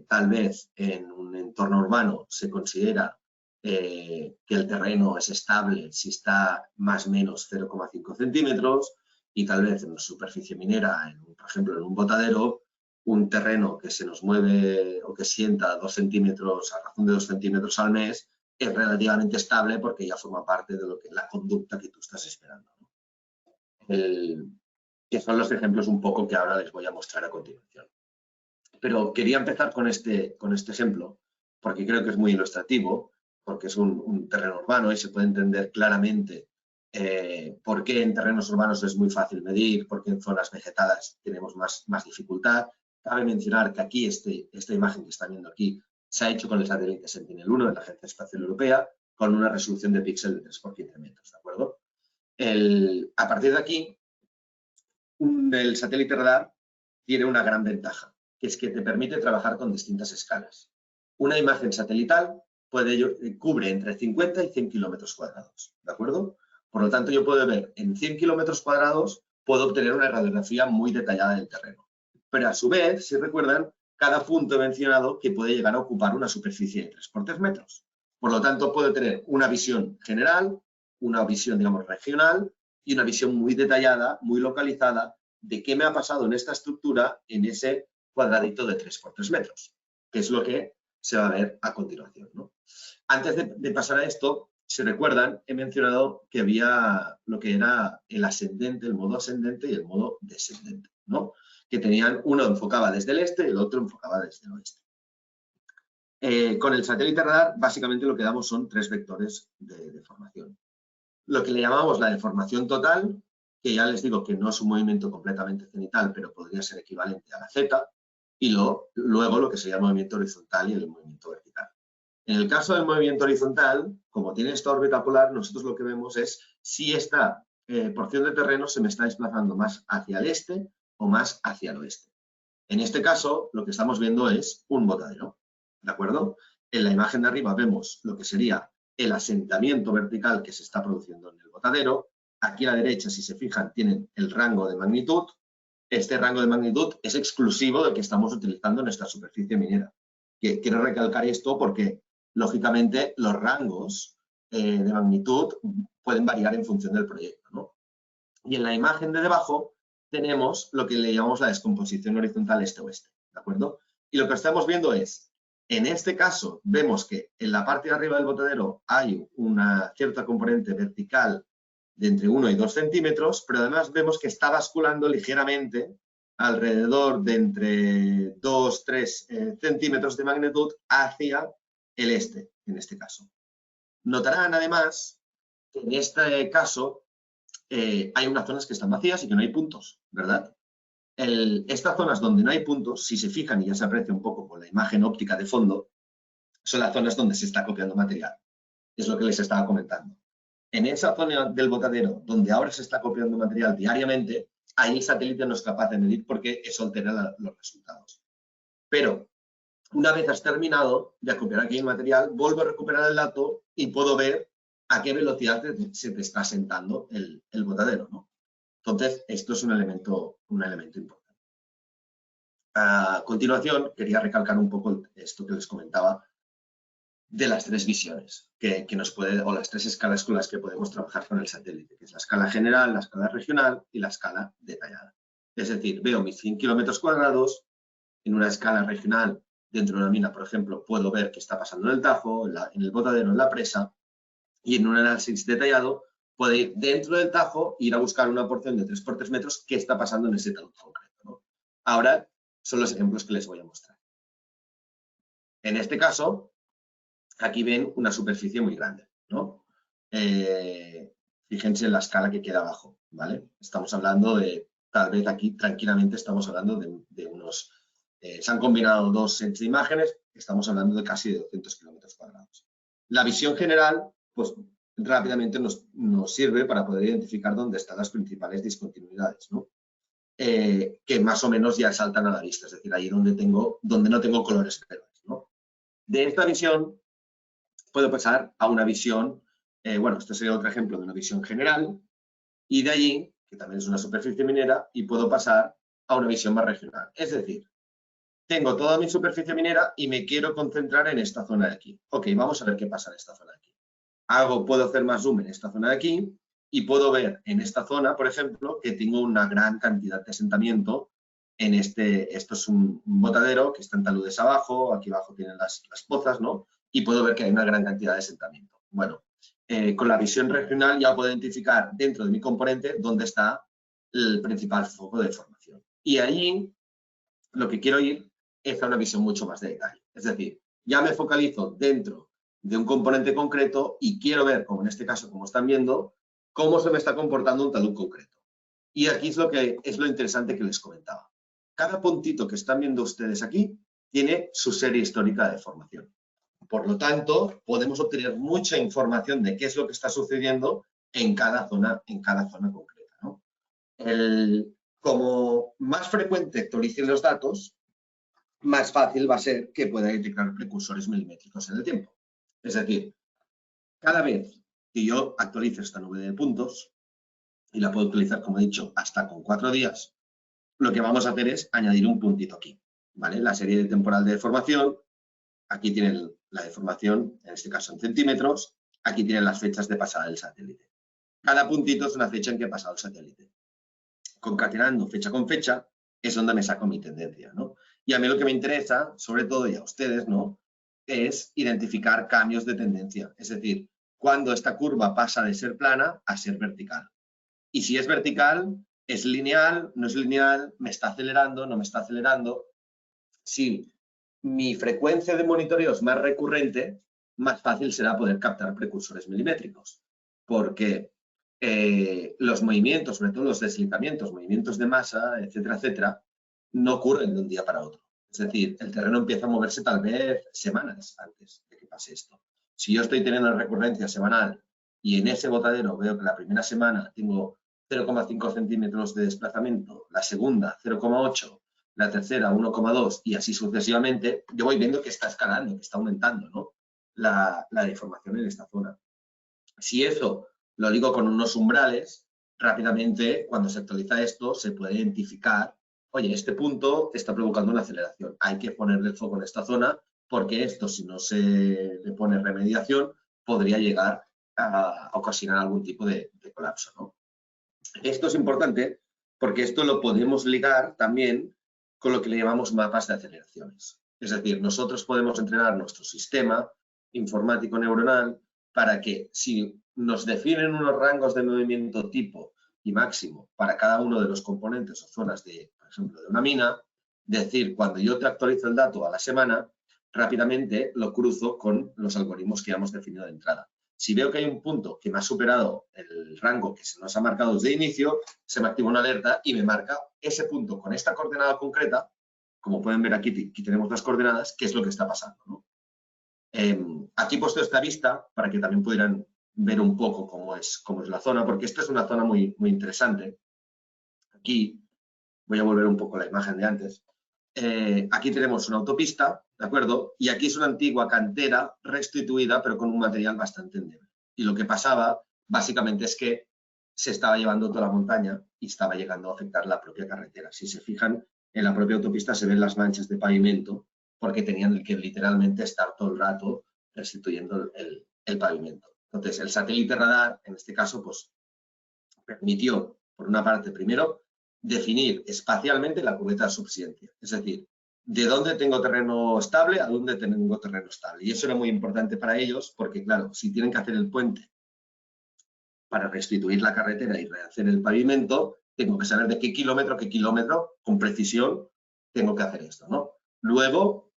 Tal vez en un entorno urbano se considera que el terreno es estable si está más o menos 0,5 centímetros y tal vez en una superficie minera, por ejemplo en un botadero, un terreno que se nos mueve o que sienta 2 centímetros a razón de 2 centímetros al mes es relativamente estable porque ya forma parte de lo que la conducta que tú estás esperando, ¿no? Que son los ejemplos un poco que ahora les voy a mostrar a continuación. Pero quería empezar con este ejemplo porque creo que es muy ilustrativo, porque es un terreno urbano y se puede entender claramente por qué en terrenos urbanos es muy fácil medir, por qué en zonas vegetadas tenemos más dificultad. Cabe mencionar que aquí esta imagen que están viendo aquí se ha hecho con el satélite Sentinel-1 de la Agencia Espacial Europea con una resolución de píxel de 3 por 15 metros, ¿de acuerdo? A partir de aquí, el satélite radar tiene una gran ventaja, que es que te permite trabajar con distintas escalas. Una imagen satelital cubre entre 50 y 100 kilómetros cuadrados, ¿de acuerdo? Por lo tanto, yo puedo ver en 100 kilómetros cuadrados, puedo obtener una radiografía muy detallada del terreno. Pero a su vez, si recuerdan, cada punto he mencionado que puede llegar a ocupar una superficie de 3 por 3 metros. Por lo tanto, puedo tener una visión general, una visión, digamos, regional y una visión muy detallada, muy localizada de qué me ha pasado en esta estructura en ese cuadradito de 3 por 3 metros, que es lo que se va a ver a continuación, ¿no? Antes de pasar a esto, si recuerdan, he mencionado que había lo que era el ascendente, el modo ascendente y el modo descendente, ¿no? Que tenían, uno enfocaba desde el este y el otro enfocaba desde el oeste. Con el satélite radar, básicamente lo que damos son 3 vectores de deformación. Lo que le llamamos la deformación total, que ya les digo que no es un movimiento completamente cenital, pero podría ser equivalente a la Z, y luego lo que sería el movimiento horizontal y el movimiento vertical. En el caso del movimiento horizontal, como tiene esta órbita polar, nosotros lo que vemos es si esta porción de terreno se me está desplazando más hacia el este o más hacia el oeste. En este caso, lo que estamos viendo es un botadero, ¿de acuerdo? En la imagen de arriba vemos lo que sería el asentamiento vertical que se está produciendo en el botadero. Aquí a la derecha, si se fijan, tienen el rango de magnitud. Este rango de magnitud es exclusivo del que estamos utilizando en nuestra superficie minera. Quiero recalcar esto porque, lógicamente, los rangos de magnitud pueden variar en función del proyecto, ¿no? Y en la imagen de debajo tenemos lo que le llamamos la descomposición horizontal este-oeste, ¿de acuerdo? Y lo que estamos viendo es, en este caso, vemos que en la parte de arriba del botadero hay una cierta componente vertical de entre 1 y 2 centímetros, pero además vemos que está basculando ligeramente alrededor de entre 2-3 centímetros de magnitud hacia el este, en este caso. Notarán además que en este caso hay unas zonas que están vacías y que no hay puntos, ¿verdad? Estas zonas donde no hay puntos, si se fijan y ya se aprecia un poco con la imagen óptica de fondo, son las zonas donde se está copiando material. Es lo que les estaba comentando. En esa zona del botadero, donde ahora se está copiando material diariamente, ahí el satélite no es capaz de medir porque eso altera los resultados. Pero una vez has terminado de copiar aquí el material, vuelvo a recuperar el dato y puedo ver a qué velocidad se te está asentando el botadero, ¿no? Entonces, esto es un elemento importante. A continuación, quería recalcar un poco esto que les comentaba de las 3 visiones que nos puede, o las 3 escalas con las que podemos trabajar con el satélite, que es la escala general, la escala regional y la escala detallada. Es decir, veo mis 100 kilómetros cuadrados en una escala regional. Dentro de una mina, por ejemplo, puedo ver qué está pasando en el Tajo, en el botadero, en la presa, y en un análisis detallado puedo ir dentro del Tajo, ir a buscar una porción de 3 por 3 metros, qué está pasando en ese talud concreto, ¿no? Ahora son los ejemplos que les voy a mostrar. En este caso, aquí ven una superficie muy grande, ¿no? Fíjense en la escala que queda abajo, ¿vale? Estamos hablando de, tal vez aquí tranquilamente estamos hablando de unos, se han combinado dos sets de imágenes, estamos hablando de casi de 200 kilómetros cuadrados. La visión general, pues rápidamente nos sirve para poder identificar dónde están las principales discontinuidades, ¿no? Que más o menos ya saltan a la vista, es decir, ahí donde no tengo colores verdes, ¿no? De esta visión puedo pasar a una visión, bueno, este sería otro ejemplo de una visión general, y de allí, que también es una superficie minera, y puedo pasar a una visión más regional. Es decir, tengo toda mi superficie minera y me quiero concentrar en esta zona de aquí. Ok, vamos a ver qué pasa en esta zona de aquí. Puedo hacer más zoom en esta zona de aquí y puedo ver en esta zona, por ejemplo, que tengo una gran cantidad de asentamiento en esto es un botadero que está en taludes abajo, aquí abajo tienen las pozas, ¿no? Y puedo ver que hay una gran cantidad de asentamiento. Bueno, con la visión regional ya puedo identificar dentro de mi componente dónde está el principal foco de formación. Y allí lo que quiero ir es a una visión mucho más de detalle. Es decir, ya me focalizo dentro de un componente concreto y quiero ver, como en este caso, como están viendo, cómo se me está comportando un talud concreto. Y aquí es lo interesante que les comentaba. Cada puntito que están viendo ustedes aquí tiene su serie histórica de formación. Por lo tanto, podemos obtener mucha información de qué es lo que está sucediendo en cada zona concreta, ¿no? Como más frecuente actualicen los datos, más fácil va a ser que pueda detectar precursores milimétricos en el tiempo. Es decir, cada vez que yo actualice esta nube de puntos, y la puedo utilizar, como he dicho, hasta con 4 días, lo que vamos a hacer es añadir un puntito aquí, ¿vale? La serie de temporal de deformación, aquí tienen la deformación, en este caso en centímetros, aquí tienen las fechas de pasada del satélite. Cada puntito es una fecha en que ha pasado el satélite. Concatenando fecha con fecha es donde me saco mi tendencia, ¿no? Y a mí lo que me interesa, sobre todo y a ustedes, ¿no?, es identificar cambios de tendencia. Es decir, cuando esta curva pasa de ser plana a ser vertical. Y si es vertical, ¿es lineal? ¿No es lineal? ¿Me está acelerando? ¿No me está acelerando? Si mi frecuencia de monitoreo es más recurrente, más fácil será poder captar precursores milimétricos. Porque los movimientos, sobre todo los deslizamientos, movimientos de masa, etcétera, etcétera, no ocurren de un día para otro. Es decir, el terreno empieza a moverse tal vez semanas antes de que pase esto. Si yo estoy teniendo recurrencia semanal y en ese botadero veo que la primera semana tengo 0,5 centímetros de desplazamiento, la segunda 0,8, la tercera 1,2 y así sucesivamente, yo voy viendo que está escalando, que está aumentando, ¿no?, la deformación en esta zona. Si eso lo digo con unos umbrales, rápidamente cuando se actualiza esto se puede identificar, oye, este punto está provocando una aceleración, hay que ponerle el foco en esta zona porque esto, si no se le pone remediación, podría llegar a ocasionar algún tipo de colapso, ¿no? Esto es importante porque esto lo podemos ligar también con lo que le llamamos mapas de aceleraciones. Es decir, nosotros podemos entrenar nuestro sistema informático neuronal para que si nos definen unos rangos de movimiento tipo y máximo para cada uno de los componentes o zonas de, por ejemplo, de una mina, decir, cuando yo te actualizo el dato a la semana, rápidamente lo cruzo con los algoritmos que ya hemos definido de entrada. Si veo que hay un punto que me ha superado el rango que se nos ha marcado desde el inicio, se me activa una alerta y me marca ese punto con esta coordenada concreta. Como pueden ver aquí tenemos las coordenadas, qué es lo que está pasando, ¿no? Aquí he puesto esta vista para que también pudieran ver un poco cómo es la zona, porque esta es una zona muy, muy interesante. Aquí voy a volver un poco a la imagen de antes. Aquí tenemos una autopista, ¿de acuerdo? Y aquí es una antigua cantera restituida, pero con un material bastante endeble. Y lo que pasaba, básicamente, es que se estaba llevando toda la montaña y estaba llegando a afectar la propia carretera. Si se fijan, en la propia autopista se ven las manchas de pavimento, porque tenían que literalmente estar todo el rato restituyendo el pavimento. Entonces, el satélite radar, en este caso, pues permitió, por una parte, primero, definir espacialmente la cubierta de subsidencia. Es decir, de dónde tengo terreno estable a dónde tengo terreno estable. Y eso era muy importante para ellos porque, claro, si tienen que hacer el puente para restituir la carretera y rehacer el pavimento, tengo que saber de qué kilómetro, con precisión, tengo que hacer esto, ¿no? Luego,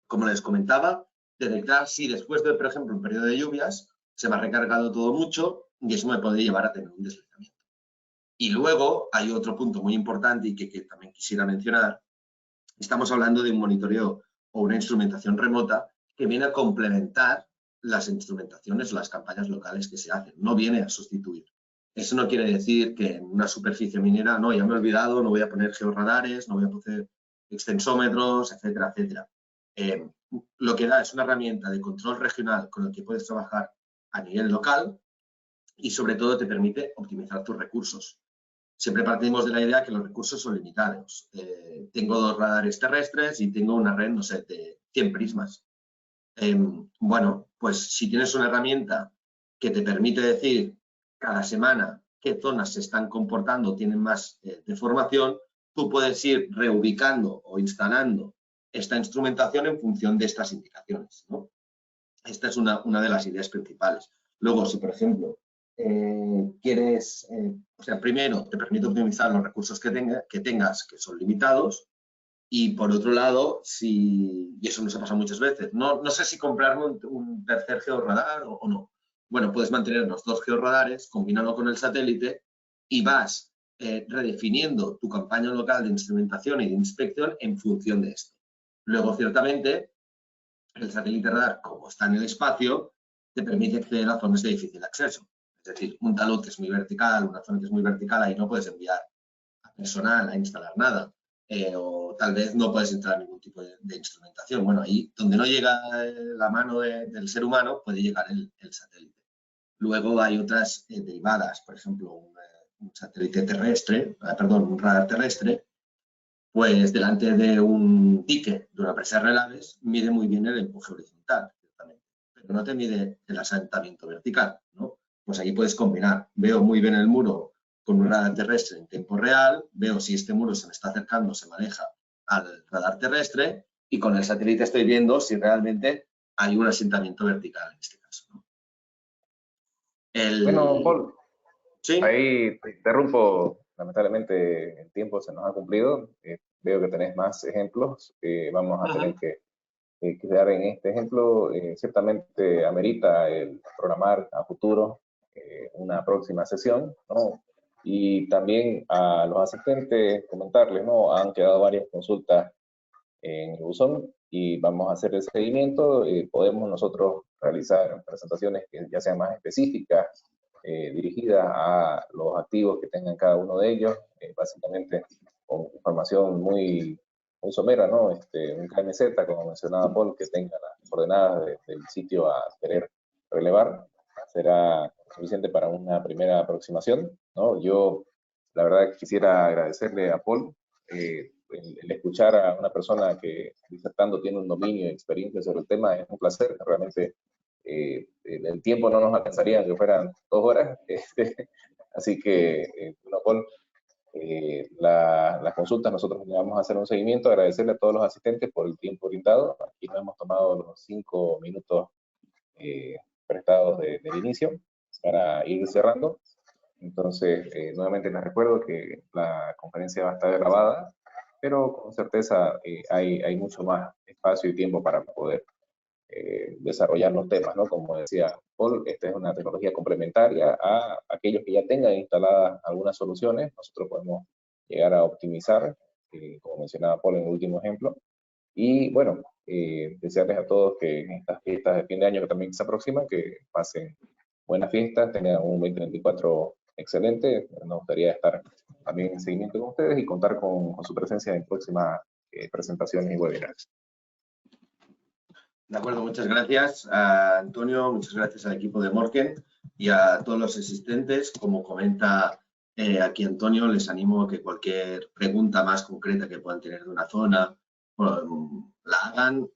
como les comentaba, detectar si después de, por ejemplo, un periodo de lluvias, se me ha recargado todo mucho, y eso me puede llevar a tener un deslizamiento. Y luego hay otro punto muy importante y que también quisiera mencionar. Estamos hablando de un monitoreo o una instrumentación remota que viene a complementar las instrumentaciones o las campañas locales que se hacen, no viene a sustituir. Eso no quiere decir que en una superficie minera, no, ya me he olvidado, no voy a poner georradares, no voy a poner extensómetros, etcétera, etcétera. Lo que da es una herramienta de control regional con el que puedes trabajar a nivel local y sobre todo te permite optimizar tus recursos. Siempre partimos de la idea que los recursos son limitados. Tengo 2 radares terrestres y tengo una red, no sé, de 100 prismas. Bueno, pues si tienes una herramienta que te permite decir cada semana qué zonas se están comportando, tienen más deformación, tú puedes ir reubicando o instalando esta instrumentación en función de estas indicaciones, ¿no? Esta es una de las ideas principales. Luego, si por ejemplo quieres, o sea, primero te permite optimizar los recursos que tengas, que son limitados, y por otro lado, y eso nos ha pasado muchas veces, no sé si comprarme un tercer georradar o no. Bueno, puedes mantener los 2 georradares, combinarlo con el satélite y vas redefiniendo tu campaña local de instrumentación y de inspección en función de esto. Luego, ciertamente, el satélite radar, como está en el espacio, te permite acceder a zonas de difícil acceso. Es decir, un talud que es muy vertical, una zona que es muy vertical, ahí no puedes enviar a personal a instalar nada. O tal vez no puedes instalar ningún tipo de instrumentación. Bueno, ahí donde no llega la mano del ser humano, puede llegar el satélite. Luego hay otras derivadas, por ejemplo, un satélite terrestre, un radar terrestre, pues delante de un dique de una presa de relaves mide muy bien el empuje horizontal, ciertamente, pero no te mide el asentamiento vertical, ¿no? Pues ahí puedes combinar. Veo muy bien el muro con un radar terrestre en tiempo real, veo si este muro se me está acercando, se maneja al radar terrestre y con el satélite estoy viendo si realmente hay un asentamiento vertical en este caso, ¿no? Bueno, Paul, ¿Sí? ahí te interrumpo. Lamentablemente el tiempo se nos ha cumplido. Veo que tenés más ejemplos. Vamos a tener que quedar en este ejemplo. Ciertamente amerita el programar a futuro una próxima sesión, ¿no? Y también a los asistentes comentarles, ¿no? Han quedado varias consultas en el buzón y vamos a hacer el seguimiento. Podemos nosotros realizar presentaciones que ya sean más específicas, dirigidas a los activos que tengan cada uno de ellos, básicamente con información muy somera, ¿no? Un KMZ, como mencionaba Paul, que tenga las coordenadas del sitio a querer relevar, será suficiente para una primera aproximación, ¿no? Yo, la verdad, quisiera agradecerle a Paul el escuchar a una persona que disertando tiene un dominio y experiencia sobre el tema. Es un placer. Realmente el tiempo no nos alcanzaría que fueran 2 horas. Así que, bueno, Paul, las consultas nosotros le vamos a hacer un seguimiento, agradecerle a todos los asistentes por el tiempo brindado. Aquí nos hemos tomado los 5 minutos prestados del inicio para ir cerrando. Entonces, nuevamente les recuerdo que la conferencia va a estar grabada, pero con certeza hay mucho más espacio y tiempo para poder desarrollar los temas, ¿no? Como decía Paul, esta es una tecnología complementaria a aquellos que ya tengan instaladas algunas soluciones. Nosotros podemos llegar a optimizar, como mencionaba Paul en el último ejemplo. Y bueno, desearles a todos que en estas fiestas de fin de año que también se aproximan, que pasen buenas fiestas, tengan un 2024 excelente. Nos gustaría estar también en seguimiento con ustedes y contar con su presencia en próximas presentaciones y webinars. De acuerdo, muchas gracias a Antonio, muchas gracias al equipo de Morken y a todos los asistentes. Como comenta aquí Antonio, les animo a que cualquier pregunta más concreta que puedan tener de una zona, la hagan.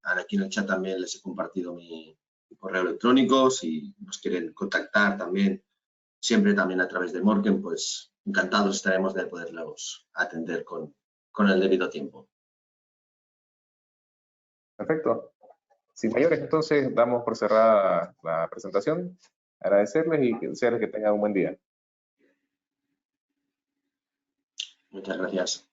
Aquí en el chat también les he compartido mi correo electrónico. Si nos quieren contactar también, siempre también a través de Morken, pues encantados estaremos de poderlos atender con el debido tiempo. Perfecto. Sin mayores, entonces, damos por cerrada la presentación. Agradecerles y desearles que tengan un buen día. Muchas gracias.